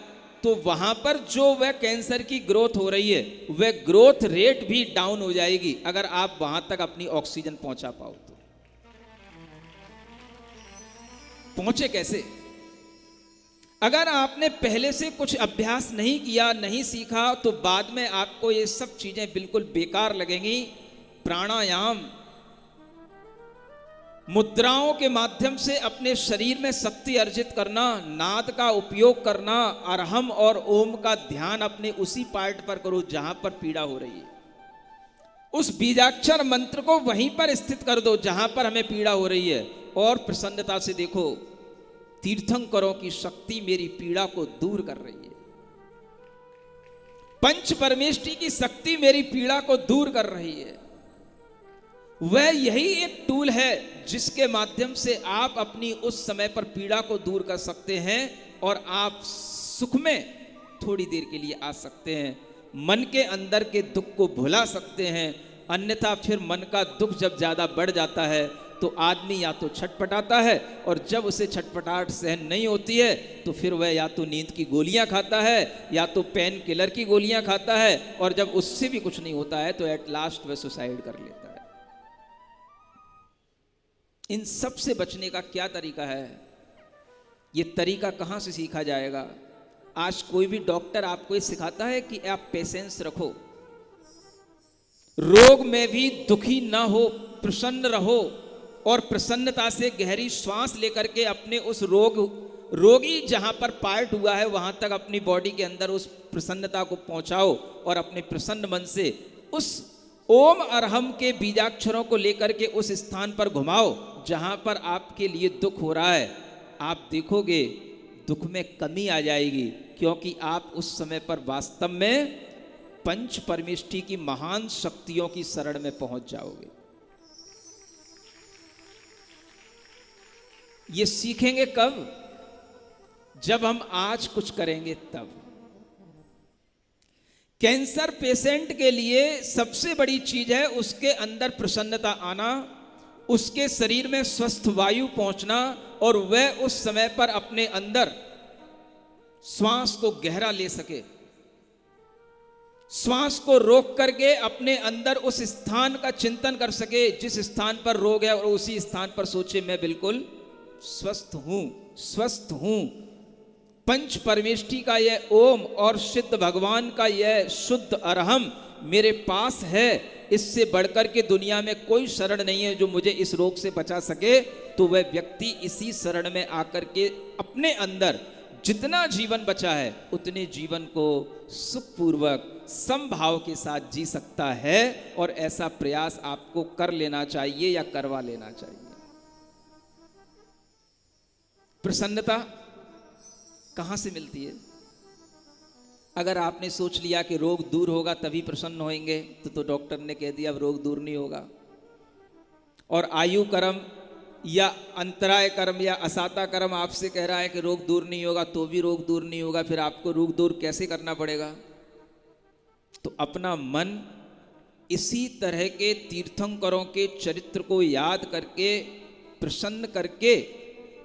तो वहां पर जो वह कैंसर की ग्रोथ हो रही है वह ग्रोथ रेट भी डाउन हो जाएगी अगर आप वहां तक अपनी ऑक्सीजन पहुंचा पाओ तो। पहुंचे कैसे? अगर आपने पहले से कुछ अभ्यास नहीं किया, नहीं सीखा, तो बाद में आपको ये सब चीजें बिल्कुल बेकार लगेंगी। प्राणायाम, मुद्राओं के माध्यम से अपने शरीर में शक्ति अर्जित करना, नाद का उपयोग करना, अरहम और ओम का ध्यान अपने उसी पार्ट पर करो जहां पर पीड़ा हो रही है। उस बीजाक्षर मंत्र को वहीं पर स्थित कर दो जहां पर हमें पीड़ा हो रही है, और प्रसन्नता से देखो तीर्थंकरों की शक्ति मेरी पीड़ा को दूर कर रही है। पंच परमेष्टि की शक्ति मेरी पीड़ा को दूर कर रही है। वह यही एक टूल है जिसके माध्यम से आप अपनी उस समय पर पीड़ा को दूर कर सकते हैं और आप सुख में थोड़ी देर के लिए आ सकते हैं, मन के अंदर के दुख को भुला सकते हैं। अन्यथा फिर मन का दुख जब ज्यादा बढ़ जाता है तो आदमी या तो छटपटाता है, और जब उसे छटपटाहट सहन नहीं होती है तो फिर वह या तो नींद की गोलियां खाता है या तो पेन किलर की गोलियां खाता है, और जब उससे भी कुछ नहीं होता है तो एट लास्ट वह सुसाइड कर लेता है। इन सब से बचने का क्या तरीका है? ये तरीका कहां से सीखा जाएगा? आज कोई भी डॉक्टर आपको ये सिखाता है कि आप पेशेंस रखो, रोग में भी दुखी ना हो, प्रसन्न रहो, और प्रसन्नता से गहरी श्वास लेकर के अपने उस रोगी जहां पर पार्ट हुआ है वहां तक अपनी बॉडी के अंदर उस प्रसन्नता को पहुंचाओ, और अपने प्रसन्न मन से उस ओम अरहम के बीजाक्षरों को लेकर के उस स्थान पर घुमाओ जहां पर आपके लिए दुख हो रहा है। आप देखोगे दुख में कमी आ जाएगी, क्योंकि आप उस समय पर वास्तव में पंच परमेष्टि की महान शक्तियों की शरण में पहुंच जाओगे। ये सीखेंगे कब? जब हम आज कुछ करेंगे तब। कैंसर पेशेंट के लिए सबसे बड़ी चीज है उसके अंदर प्रसन्नता आना, उसके शरीर में स्वस्थ वायु पहुंचना, और वह उस समय पर अपने अंदर श्वास को गहरा ले सके, श्वास को रोक करके अपने अंदर उस स्थान का चिंतन कर सके जिस स्थान पर रोग है, और उसी स्थान पर सोचे मैं बिल्कुल स्वस्थ हूं, स्वस्थ हूं। पंच परमेष्ठी का यह ओम और सिद्ध भगवान का यह शुद्ध अरहम मेरे पास है, इससे बढ़कर के दुनिया में कोई शरण नहीं है जो मुझे इस रोग से बचा सके। तो वह व्यक्ति इसी शरण में आकर के अपने अंदर जितना जीवन बचा है उतने जीवन को सुखपूर्वक समभाव के साथ जी सकता है, और ऐसा प्रयास आपको कर लेना चाहिए या करवा लेना चाहिए। प्रसन्नता कहां से मिलती है? अगर आपने सोच लिया कि रोग दूर होगा तभी प्रसन्न होंगे, तो डॉक्टर ने कह दिया अब रोग दूर नहीं होगा। और आयु कर्म या अंतराय कर्म या असाता कर्म आपसे कह रहा है कि रोग दूर नहीं होगा, तो भी रोग दूर नहीं होगा, फिर आपको रोग दूर कैसे करना पड़ेगा? तो अपना मन इसी तरह के तीर्थंकरों के चरित्र को याद करके, प्रसन्न करके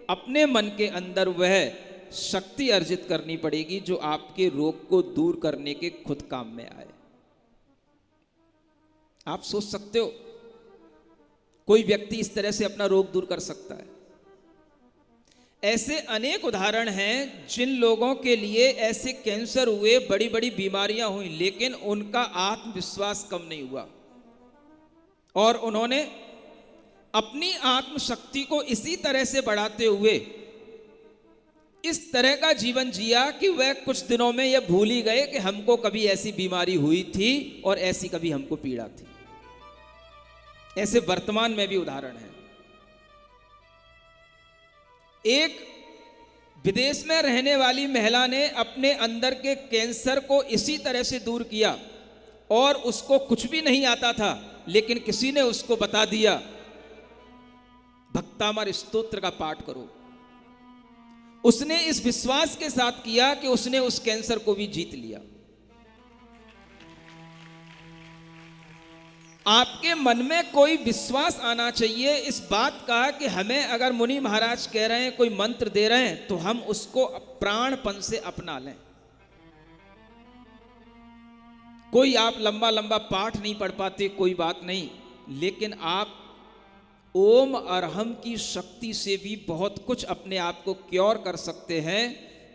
अपने मन के अंदर वह शक्ति अर्जित करनी पड़ेगी जो आपके रोग को दूर करने के खुद काम में आए। आप सोच सकते हो कोई व्यक्ति इस तरह से अपना रोग दूर कर सकता है? ऐसे अनेक उदाहरण हैं जिन लोगों के लिए ऐसे कैंसर हुए, बड़ी बड़ी बीमारियां हुई, लेकिन उनका आत्मविश्वास कम नहीं हुआ और उन्होंने अपनी आत्मशक्ति को इसी तरह से बढ़ाते हुए इस तरह का जीवन जिया कि वह कुछ दिनों में यह भूल ही गए कि हमको कभी ऐसी बीमारी हुई थी और ऐसी कभी हमको पीड़ा थी। ऐसे वर्तमान में भी उदाहरण है। एक विदेश में रहने वाली महिला ने अपने अंदर के कैंसर को इसी तरह से दूर किया, और उसको कुछ भी नहीं आता था, लेकिन किसी ने उसको बता दिया भक्तामर स्तोत्र का पाठ करो। उसने इस विश्वास के साथ किया कि उसने उस कैंसर को भी जीत लिया। आपके मन में कोई विश्वास आना चाहिए इस बात का कि हमें अगर मुनि महाराज कह रहे हैं, कोई मंत्र दे रहे हैं, तो हम उसको प्राणपन से अपना लें। कोई आप लंबा लंबा पाठ नहीं पढ़ पाते, कोई बात नहीं, लेकिन आप ओम अरहम की शक्ति से भी बहुत कुछ अपने आप को क्योर कर सकते हैं।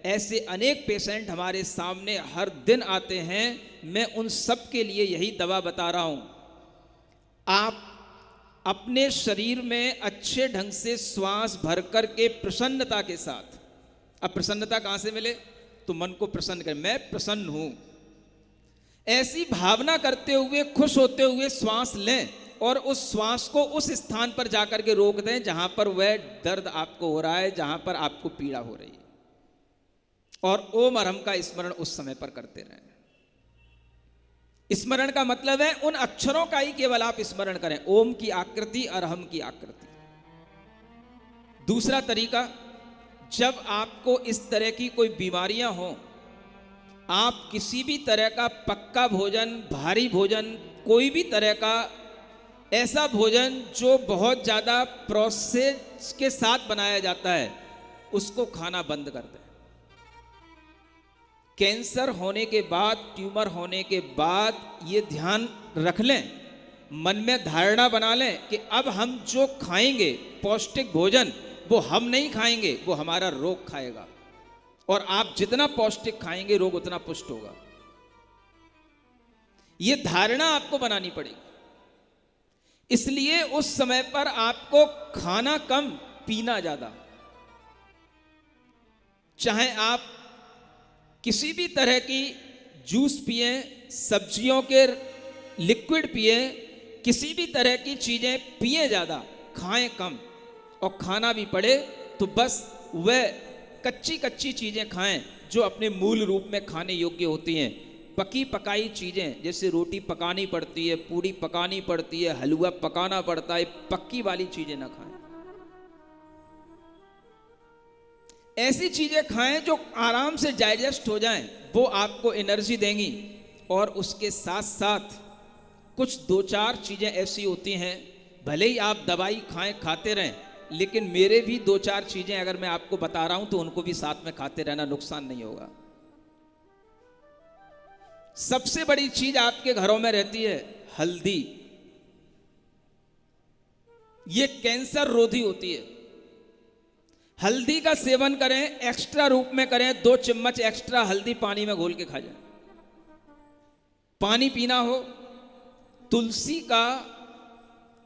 ऐसे अनेक पेशेंट हमारे सामने हर दिन आते हैं। मैं उन सब के लिए यही दवा बता रहा हूं। आप अपने शरीर में अच्छे ढंग से श्वास भर कर के प्रसन्नता के साथ, अब प्रसन्नता कहां से मिले? तो मन को प्रसन्न करें, मैं प्रसन्न हूं, ऐसी भावना करते हुए, खुश होते हुए श्वास लें और उस श्वास को उस स्थान पर जाकर के रोक दें जहां पर वह दर्द आपको हो रहा है, जहां पर आपको पीड़ा हो रही है, और ओम अरहम का स्मरण उस समय पर करते रहें। स्मरण का मतलब है उन अक्षरों का ही केवल आप स्मरण करें, ओम की आकृति, अरहम की आकृति। दूसरा तरीका, जब आपको इस तरह की कोई बीमारियां हो, आप किसी भी तरह का पक्का भोजन, भारी भोजन, कोई भी तरह का ऐसा भोजन जो बहुत ज़्यादा प्रोसेस के साथ बनाया जाता है, उसको खाना बंद कर दें। कैंसर होने के बाद, ट्यूमर होने के बाद ये ध्यान रख लें, मन में धारणा बना लें कि अब हम जो खाएंगे पौष्टिक भोजन, वो हम नहीं खाएंगे, वो हमारा रोग खाएगा, और आप जितना पौष्टिक खाएंगे रोग उतना पुष्ट होगा। ये धारणा आपको बनानी पड़ेगी। इसलिए उस समय पर आपको खाना कम, पीना ज्यादा। चाहे आप किसी भी तरह की जूस पिए, सब्जियों के लिक्विड पिए, किसी भी तरह की चीजें पिए ज्यादा, खाएं कम, और खाना भी पड़े तो बस वह कच्ची कच्ची चीजें खाएं जो अपने मूल रूप में खाने योग्य होती हैं। पकी पकाई चीजें, जैसे रोटी पकानी पड़ती है, पूड़ी पकानी पड़ती है, हलवा पकाना पड़ता है, पक्की वाली चीजें ना खाएं। ऐसी चीजें खाएं जो आराम से डाइजेस्ट हो जाएं, वो आपको एनर्जी देंगी। और उसके साथ साथ कुछ 2-4 चीजें ऐसी होती हैं, भले ही आप दवाई खाएं, खाते रहें, लेकिन मेरे भी दो चार चीजें अगर मैं आपको बता रहा हूं तो उनको भी साथ में खाते रहना, नुकसान नहीं होगा। सबसे बड़ी चीज आपके घरों में रहती है हल्दी। ये कैंसर रोधी होती है। हल्दी का सेवन करें, एक्स्ट्रा रूप में करें, 2 चम्मच एक्स्ट्रा हल्दी पानी में घोल के खा जाए। पानी पीना हो, तुलसी का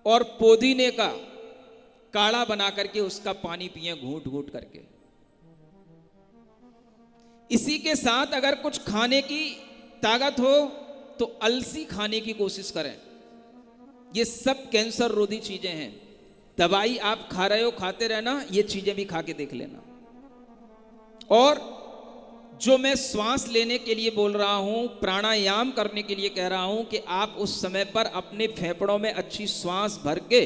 और पुदीने का काढ़ा बना करके उसका पानी पिए घूंट घूंट करके। इसी के साथ अगर कुछ खाने की ताकत हो तो अलसी खाने की कोशिश करें। ये सब कैंसर रोधी चीजें हैं। दवाई आप खा रहे हो, खाते रहना, ये चीजें भी खा के देख लेना। और जो मैं श्वास लेने के लिए बोल रहा हूं, प्राणायाम करने के लिए कह रहा हूं कि आप उस समय पर अपने फेफड़ों में अच्छी श्वास भर के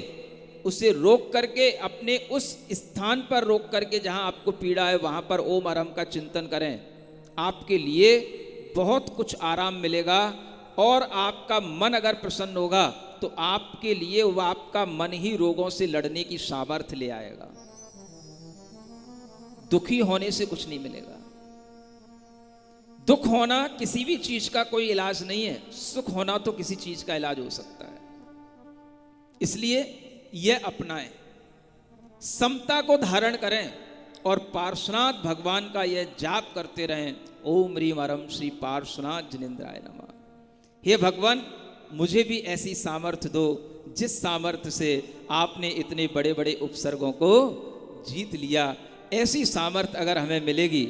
उसे रोक करके, अपने उस स्थान पर रोक करके जहां आपको पीड़ा है वहां पर ओम अरहम का चिंतन करें। आपके लिए बहुत कुछ आराम मिलेगा। और आपका मन अगर प्रसन्न होगा तो आपके लिए वह आपका मन ही रोगों से लड़ने की सामर्थ्य ले आएगा। दुखी होने से कुछ नहीं मिलेगा। दुख होना किसी भी चीज का कोई इलाज नहीं है, सुख होना तो किसी चीज का इलाज हो सकता है। इसलिए यह अपनाएं, समता को धारण करें और पार्श्वनाथ भगवान का यह जाप करते रहें। ओम ह्रीम अरम श्री पार्श्वनाथ जिनेन्द्राय नमः। हे भगवान, मुझे भी ऐसी सामर्थ्य दो जिस सामर्थ्य से आपने इतने बड़े बड़े उपसर्गों को जीत लिया। ऐसी सामर्थ्य अगर हमें मिलेगी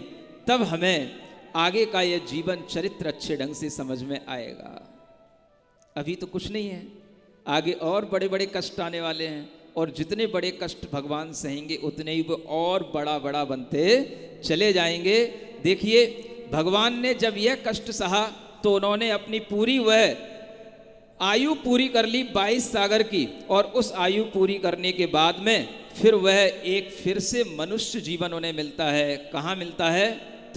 तब हमें आगे का यह जीवन चरित्र अच्छे ढंग से समझ में आएगा। अभी तो कुछ नहीं है, आगे और बड़े बड़े कष्ट आने वाले हैं। और जितने बड़े कष्ट भगवान सहेंगे उतने ही वो और बड़ा बड़ा बनते चले जाएंगे। देखिए, भगवान ने जब यह कष्ट सहा तो उन्होंने अपनी पूरी वह आयु पूरी कर ली 22 सागर की। और उस आयु पूरी करने के बाद में फिर वह एक फिर से मनुष्य जीवन उन्हें मिलता है। कहाँ मिलता है?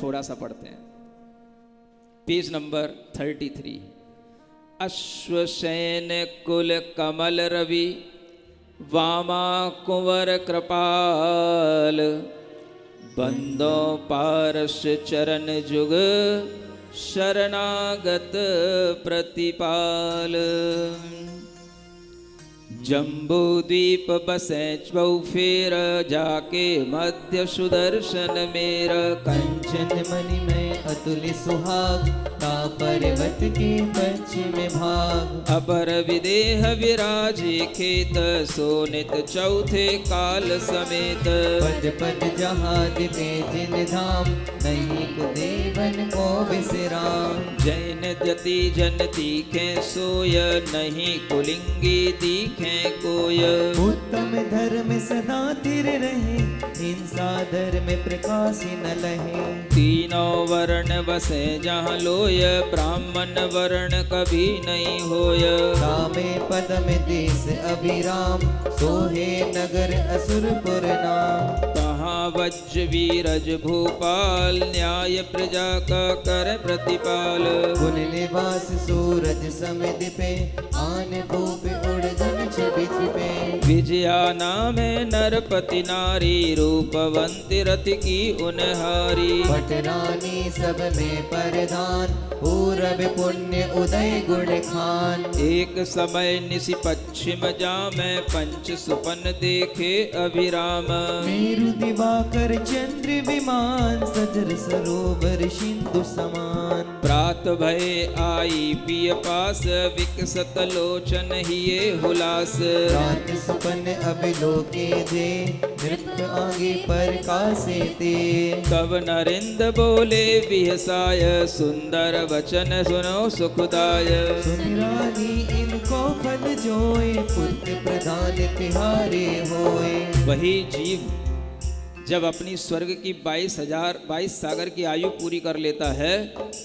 थोड़ा सा पढ़ते हैं, पेज नंबर 33। अश्वशयन कुल कमल रवि वामा कुंवर कृपाल बंदो पारस चरण जुग शरणागत प्रतिपाल। जम्बू द्वीप बसे चौफेर जाके मध्य सुदर्शन मेरा। कंचन मणि में अतुल सुहाग का पर्वत के पश्चिम भाग। अपर विदेह विराजे खेत सोनित चौथे काल समेत। पद पद जहाद पे जिन धाम नहीं को देवन को विश्राम। जैन जति जन तीखे सोय नहीं कुलिंगी दीखे कोय। उत्तम धर्म सदा तिर रहे हिंसा धर्म प्रकाश न लहे। तीनों वर्ण बसे जहाँ लोय ब्राह्मण वर्ण कभी नहीं होय। रामे पद में देश अभिराम सोहे नगर असुरपुर नाम। कहाँ वज्र वीरज भूपाल न्याय प्रजा का कर प्रतिपाल। कुल निवास सूरज समिध पे आन भूप उड़न छिपि छिपे। विजया नाम है नरपति नारी रूपवंती रथ की उनहारी। पटरानी सब में परधान पूरब पुण्य उदय गुण खान। एक समय निशि पश्चिम जामे पंच सुपन देखे अभिराम। मेरु दिवाकर चंद्र विमान सजर सरोवर सिंधु समान। प्रात भय आई पिय पास विकसत लोचन हिये हुलास। रात सुपन अभिलोके दे नृत्य आगे पर कासे ते। तब नरेंद्र बोले बिहसाय सुंदर वचन सुनो सुखदाय। सुनिरानी इनको फल जोए पुत्र प्रधान तिहारे होए। वही जीव जब अपनी स्वर्ग की 22 सागर की आयु पूरी कर लेता है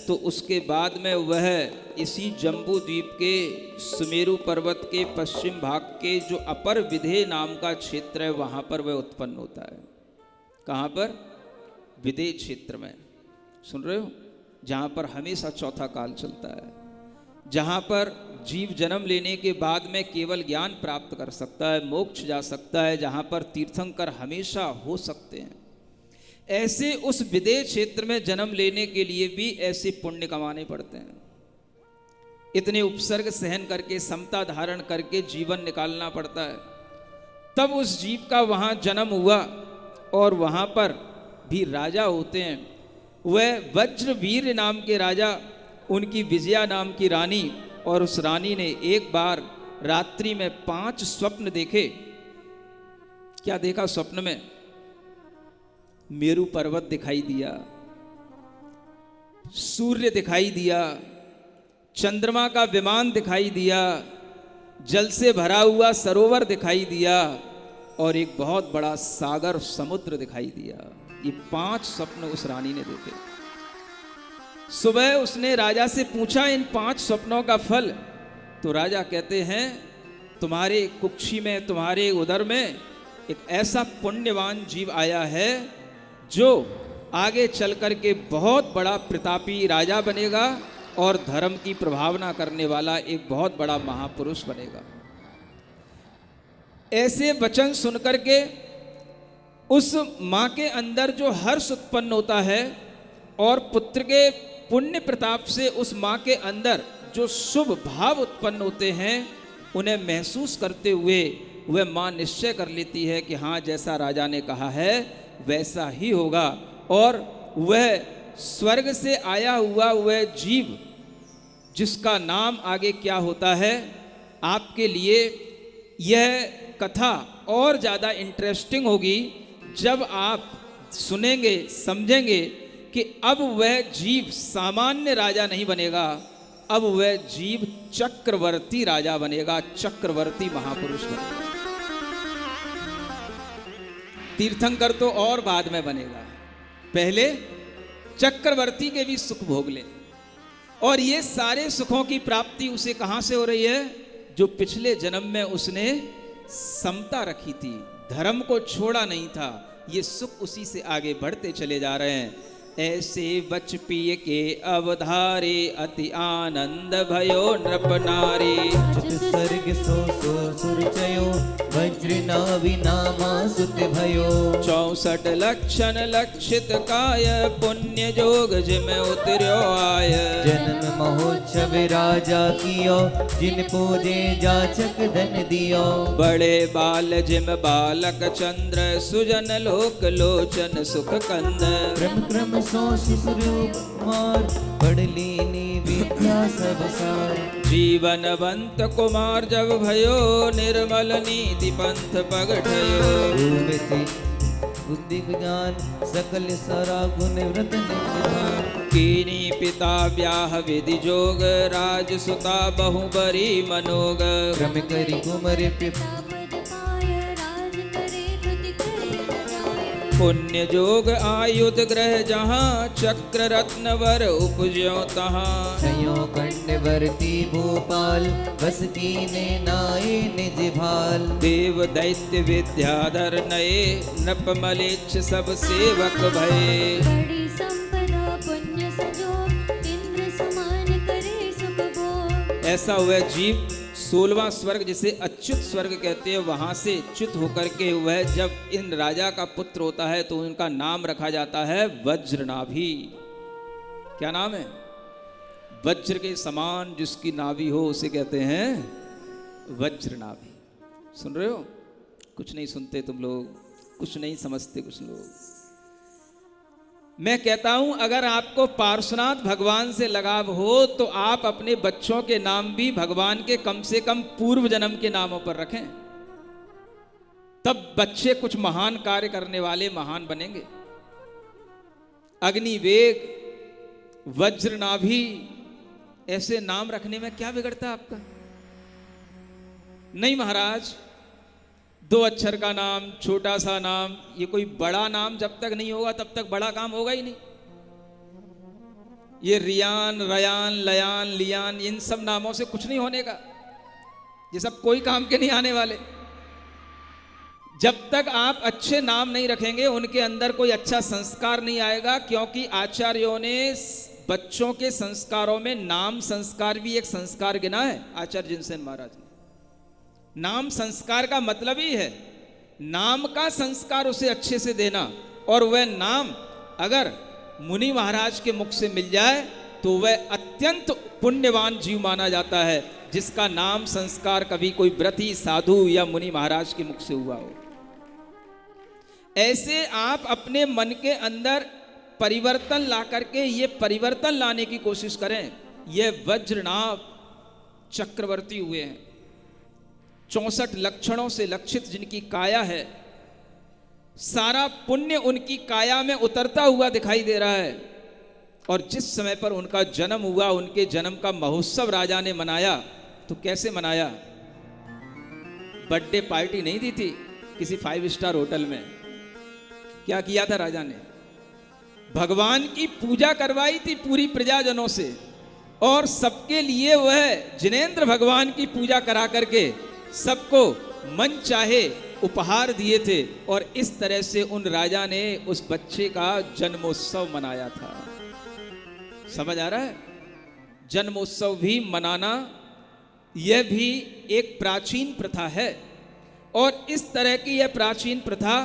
तो उसके बाद में वह इसी जम्बू द्वीप के सुमेरु पर्वत के पश्चिम भाग के जो अपर विदेह नाम का क्षेत्र है वहाँ पर वह उत्पन्न होता है। कहाँ पर? विदेह क्षेत्र में। सुन रहे हो? जहाँ पर हमेशा चौथा काल चलता है। जहाँ पर जीव जन्म लेने के बाद में केवल ज्ञान प्राप्त कर सकता है, मोक्ष जा सकता है, जहाँ पर तीर्थंकर हमेशा हो सकते हैं, ऐसे उस विदेश क्षेत्र में जन्म लेने के लिए भी ऐसे पुण्य कमाने पड़ते हैं। इतने उपसर्ग सहन करके, समता धारण करके जीवन निकालना पड़ता है, तब उस जीव का वहाँ जन्म हुआ। और वहाँ पर भी राजा होते हैं, वह वज्रवीर नाम के राजा, उनकी विजया नाम की रानी, और उस रानी ने एक बार रात्रि में 5 स्वप्न देखे। क्या देखा स्वप्न में? मेरू पर्वत दिखाई दिया, सूर्य दिखाई दिया, चंद्रमा का विमान दिखाई दिया, जल से भरा हुआ सरोवर दिखाई दिया, और एक बहुत बड़ा सागर समुद्र दिखाई दिया। ये 5 स्वप्न उस रानी ने देखे। सुबह उसने राजा से पूछा इन 5 स्वप्नों का फल। तो राजा कहते हैं तुम्हारे कुक्षी में, तुम्हारे उदर में एक ऐसा पुण्यवान जीव आया है जो आगे चल कर के बहुत बड़ा प्रतापी राजा बनेगा और धर्म की प्रभावना करने वाला एक बहुत बड़ा महापुरुष बनेगा। ऐसे वचन सुनकर के उस माँ के अंदर जो हर्ष उत्पन्न होता है और पुत्र के पुण्य प्रताप से उस माँ के अंदर जो शुभ भाव उत्पन्न होते हैं, उन्हें महसूस करते हुए वह माँ निश्चय कर लेती है कि हाँ, जैसा राजा ने कहा है वैसा ही होगा। और वह स्वर्ग से आया हुआ वह जीव जिसका नाम आगे क्या होता है, आपके लिए यह कथा और ज़्यादा इंटरेस्टिंग होगी जब आप सुनेंगे, समझेंगे कि अब वह जीव सामान्य राजा नहीं बनेगा, अब वह जीव चक्रवर्ती राजा बनेगा, चक्रवर्ती महापुरुष बनेगा। तीर्थंकर तो और बाद में बनेगा, पहले चक्रवर्ती के भी सुख भोग ले। और ये सारे सुखों की प्राप्ति उसे कहां से हो रही है? जो पिछले जन्म में उसने समता रखी थी, धर्म को छोड़ा नहीं था, ये सुख उसी से आगे बढ़ते चले जा रहे हैं। ऐसे बच पिय के अवधारे अति आनंद भयो नृप नारी। सर्ग सो सुर चयो वज्र नाभि नामा सुत भयो। 64 लक्षण लक्षित काय पुण्य जोग जिम उतर्यो आय। जन्म महोत्सव राजा कियो जिन पूजे जाचक धन दियो। बड़े बाल जिम बालक चंद्र सुजन लोक लोचन सुख कंद। क्रम क्रम सो सुस्वरूप कुमार पढ़ लेनी विद्या सब सार। जीवनवंत कुमार जब भयो निर्मल नीति पंथ पगठयो। बुद्धि ज्ञान सकल सारा गुण व्रत निधान। कीनी पिता ब्याह विधि जोग राज सुता बहु बरी मनोग। क्रम करी कुमर पुण्य जोग आयुध ग्रह जहाँ चक्र रत्न वर उपजो तहाँ। छयो कंड वर्ती भोपाल बस कीने नाये निज भाल। देव दैत्य विद्याधर नए नृप मलेच्छ सब सेवक भये। बड़ी संपदा पुण्य सजो इंद्र समान करे सुख भोग। ऐसा हुआ जीव 16वां स्वर्ग जिसे अच्युत स्वर्ग कहते हैं, वहां से च्युत होकर के वह जब इन राजा का पुत्र होता है तो उनका नाम रखा जाता है वज्रनाभि। क्या नाम है? वज्र के समान जिसकी नाभि हो उसे कहते हैं वज्रनाभि। सुन रहे हो? कुछ नहीं सुनते तुम लोग, कुछ नहीं समझते कुछ लोग। मैं कहता हूं अगर आपको पार्श्वनाथ भगवान से लगाव हो तो आप अपने बच्चों के नाम भी भगवान के कम से कम पूर्व जन्म के नामों पर रखें, तब बच्चे कुछ महान कार्य करने वाले महान बनेंगे। अग्निवेग, वज्रनाभि, ऐसे नाम रखने में क्या बिगड़ता आपका? नहीं महाराज, 2 अक्षर का नाम, छोटा सा नाम, ये कोई बड़ा नाम जब तक नहीं होगा तब तक बड़ा काम होगा ही नहीं। ये रियान, रयान, लयान, लियान, इन सब नामों से कुछ नहीं होने का, ये सब कोई काम के नहीं आने वाले। जब तक आप अच्छे नाम नहीं रखेंगे उनके अंदर कोई अच्छा संस्कार नहीं आएगा, क्योंकि आचार्यों ने बच्चों के संस्कारों में नाम संस्कार भी एक संस्कार गिना है आचार्य जिनसेन महाराज ने। नाम संस्कार का मतलब ही है नाम का संस्कार उसे अच्छे से देना, और वह नाम अगर मुनि महाराज के मुख से मिल जाए तो वह अत्यंत पुण्यवान जीव माना जाता है, जिसका नाम संस्कार कभी कोई व्रती साधु या मुनि महाराज के मुख से हुआ हो। ऐसे आप अपने मन के अंदर परिवर्तन ला करके ये परिवर्तन लाने की कोशिश करें। ये वज्रनाभ चक्रवर्ती हुए हैं, 64 लक्षणों से लक्षित जिनकी काया है, सारा पुण्य उनकी काया में उतरता हुआ दिखाई दे रहा है। और जिस समय पर उनका जन्म हुआ, उनके जन्म का महोत्सव राजा ने मनाया, तो कैसे मनाया? बर्थडे पार्टी नहीं दी थी किसी 5 स्टार होटल में। क्या किया था राजा ने? भगवान की पूजा करवाई थी पूरी प्रजाजनों से, और सबके लिए वह जिनेंद्र भगवान की पूजा करा करके सबको मन चाहे उपहार दिए थे। और इस तरह से उन राजा ने उस बच्चे का जन्मोत्सव मनाया था। समझ आ रहा है? जन्मोत्सव भी मनाना यह भी एक प्राचीन प्रथा है, और इस तरह की यह प्राचीन प्रथा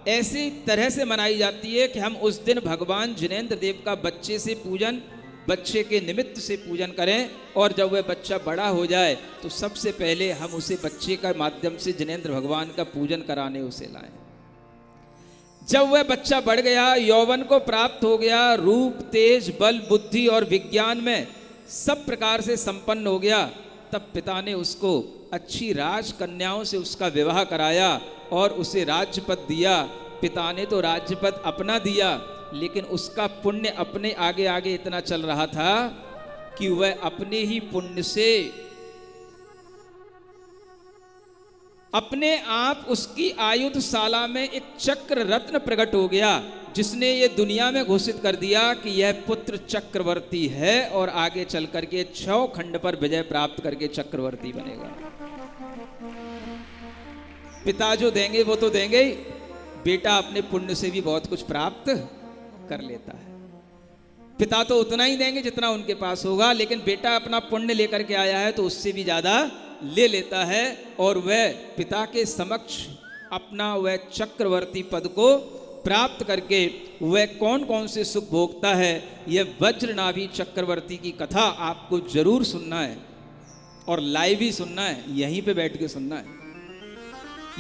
ऐसी तरह से मनाई जाती है कि हम उस दिन भगवान जिनेंद्र देव का बच्चे से पूजन, बच्चे के निमित्त से पूजन करें, और जब वह बच्चा बड़ा हो जाए तो सबसे पहले हम उसे बच्चे का माध्यम से जिनेंद्र भगवान का पूजन कराने उसे लाएं। जब वह बच्चा बढ़ गया, यौवन को प्राप्त हो गया, रूप, तेज, बल, बुद्धि और विज्ञान में सब प्रकार से संपन्न हो गया, तब पिता ने उसको अच्छी राजकन्याओं से उसका विवाह कराया और उसे राज्यपद दिया। पिता ने तो राज्यपद अपना दिया, लेकिन उसका पुण्य अपने आगे आगे इतना चल रहा था कि वह अपने ही पुण्य से अपने आप उसकी आयुधशाला में एक चक्र रत्न प्रकट हो गया, जिसने ये दुनिया में घोषित कर दिया कि यह पुत्र चक्रवर्ती है, और आगे चल करके 6 खंड पर विजय प्राप्त करके चक्रवर्ती बनेगा। पिता जो देंगे वो तो देंगे ही, बेटा अपने पुण्य से भी बहुत कुछ प्राप्त कर लेता है। पिता तो उतना ही देंगे जितना उनके पास होगा, लेकिन बेटा अपना पुण्य लेकर के आया है तो उससे भी ज्यादा ले लेता है, और वह पिता के समक्ष अपना वह चक्रवर्ती पद को प्राप्त करके वह कौन कौन से सुख भोगता है। यह वज्रनाभी चक्रवर्ती की कथा आपको जरूर सुनना है, और लाइव ही सुनना है, यहीं पे बैठ के सुनना है।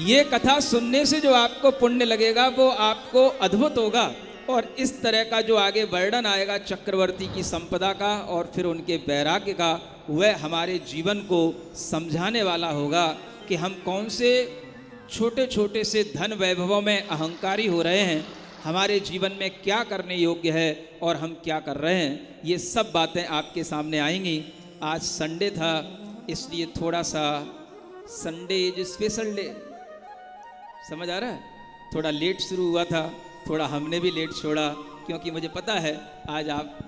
ये कथा सुनने से जो आपको पुण्य लगेगा वो आपको अद्भुत होगा, और इस तरह का जो आगे वर्णन आएगा चक्रवर्ती की संपदा का और फिर उनके वैराग्य का, वह हमारे जीवन को समझाने वाला होगा कि हम कौन से छोटे छोटे से धन वैभवों में अहंकारी हो रहे हैं, हमारे जीवन में क्या करने योग्य है और हम क्या कर रहे हैं। ये सब बातें आपके सामने आएंगी। आज संडे था, इसलिए थोड़ा सा संडे इज स्पेशल डे, समझ आ रहा है? थोड़ा लेट शुरू हुआ था, थोड़ा हमने भी लेट छोड़ा, क्योंकि मुझे पता है आज आप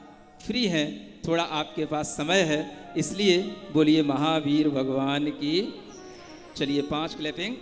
फ्री हैं, थोड़ा आपके पास समय है, इसलिए बोलिए महावीर भगवान की। चलिए 5 क्लैपिंग।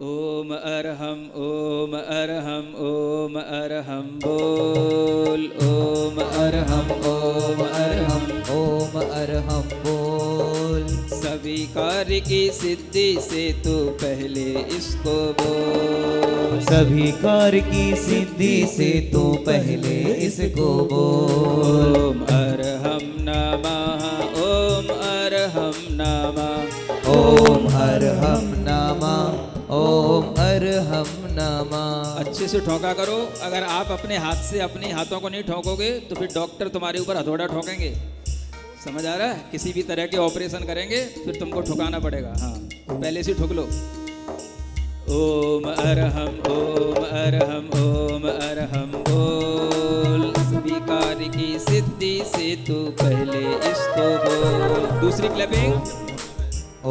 ओम अरहम ओम अरहम ओम अरहम बोल, ओम अरहम ओम अरहम ओम अरहम बोल। सभी कार्य की सिद्धि से तू पहले इसको बोल, सभी कार्य की सिद्धि से तू पहले इसको बोल। ओम अरहम नमः ओम अरहम नमः ओम अरहम नमः ओम अरहम नमः। अच्छे से ठोका करो। अगर आप अपने हाथ से अपने हाथों को नहीं ठोकोगे तो फिर डॉक्टर तुम्हारे ऊपर हथौड़ा ठोकेंगे। समझ आ रहा है? किसी भी तरह के ऑपरेशन करेंगे फिर तुमको ठुकाना पड़ेगा। हाँ, पहले से ठुक लो। ओम अरहम ओम अरहम ओम अरहम बोल, सभी कार्य की सिद्धि से तू पहले इसको बोल। दूसरी क्लैपिंग,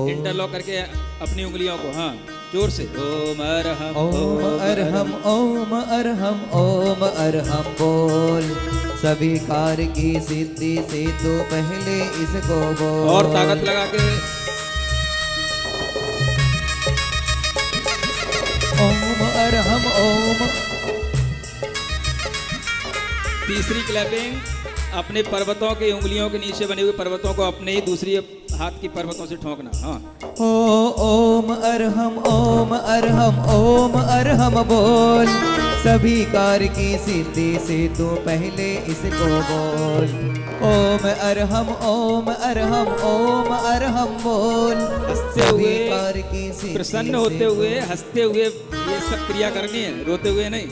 इंटरलॉक करके अपनी उंगलियों को, हाँ जोर से। ओम अरहम ओम अरहम ओम अरहम ओम अरहम बोल, सभी कार्य की सिद्धि से तो पहले इसको बोल। और ताकत लगा के। ओम अरहम ओम। तीसरी क्लैपिंग, अपने पर्वतों के उंगलियों के नीचे बने हुए पर्वतों को अपने ही दूसरी हाथ की पर्वतों से ठोकना। हाँ, ओम अरहम ओम अरहम बोल, सभी कार्य की सिद्धि से तू पहले इसको बोल। ओम अरहम ओम अरहम बोल, हंसते सभी हुए, कार्य की सिद्धि प्रसन्न होते से हुए, हंसते हुए ये सब क्रिया करनी है, रोते हुए नहीं।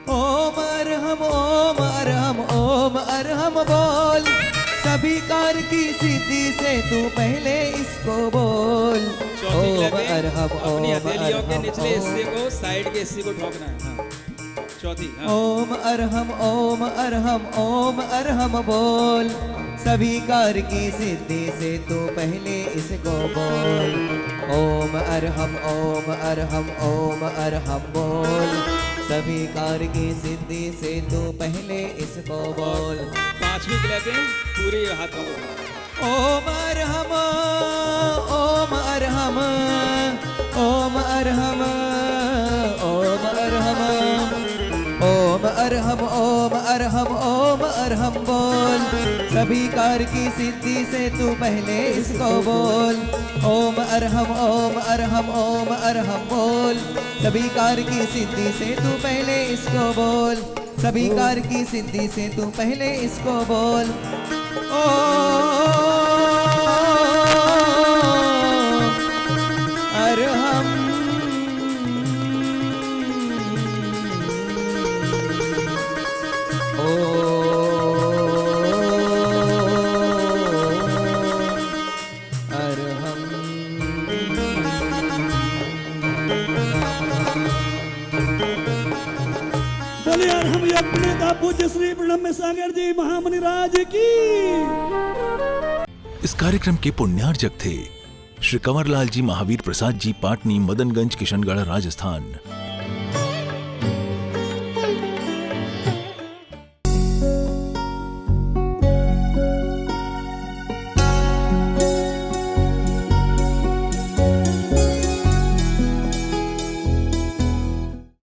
ओम अरहम बोल, सभी कार्य की सिद्धि से तू पहले इसको बोल। चौथी ओम लगे अरहम अपनी हथेलियों के अरहम निचले हिस्से को, साइड के हिस्से को ठोकना है। हाँ, चौथी। हाँ, ओम अरहम बोल, सभी कार्य की सिद्धि से तू पहले इसको बोल। ओम अरहम बोल, सभी कार्य की सिद्धि से तू पहले इसको बोल। पांचवी के लेते हैं पूरे हाथों को। ओम अरहम ओम अरहम ओम अरहम ओम अरहम ओम अरहम ओम अरहम ओम अरहम बोल, सभी कार्य की सिद्धि से तू पहले इसको बोल। ओम अरहम बोल, सभी कार्य की सिद्धि से तू पहले इसको बोल। सभी कार्य की सिद्धि से तू पहले इसको बोल। ओम अरहम बोले यार हम अपने पूज्य श्री ब्रह्म सागर जी महामुनि राज की। इस कार्यक्रम के पुण्यार्जक थे श्री कंवरलाल जी महावीर प्रसाद जी, पाटनी, मदनगंज, किशनगढ़, राजस्थान।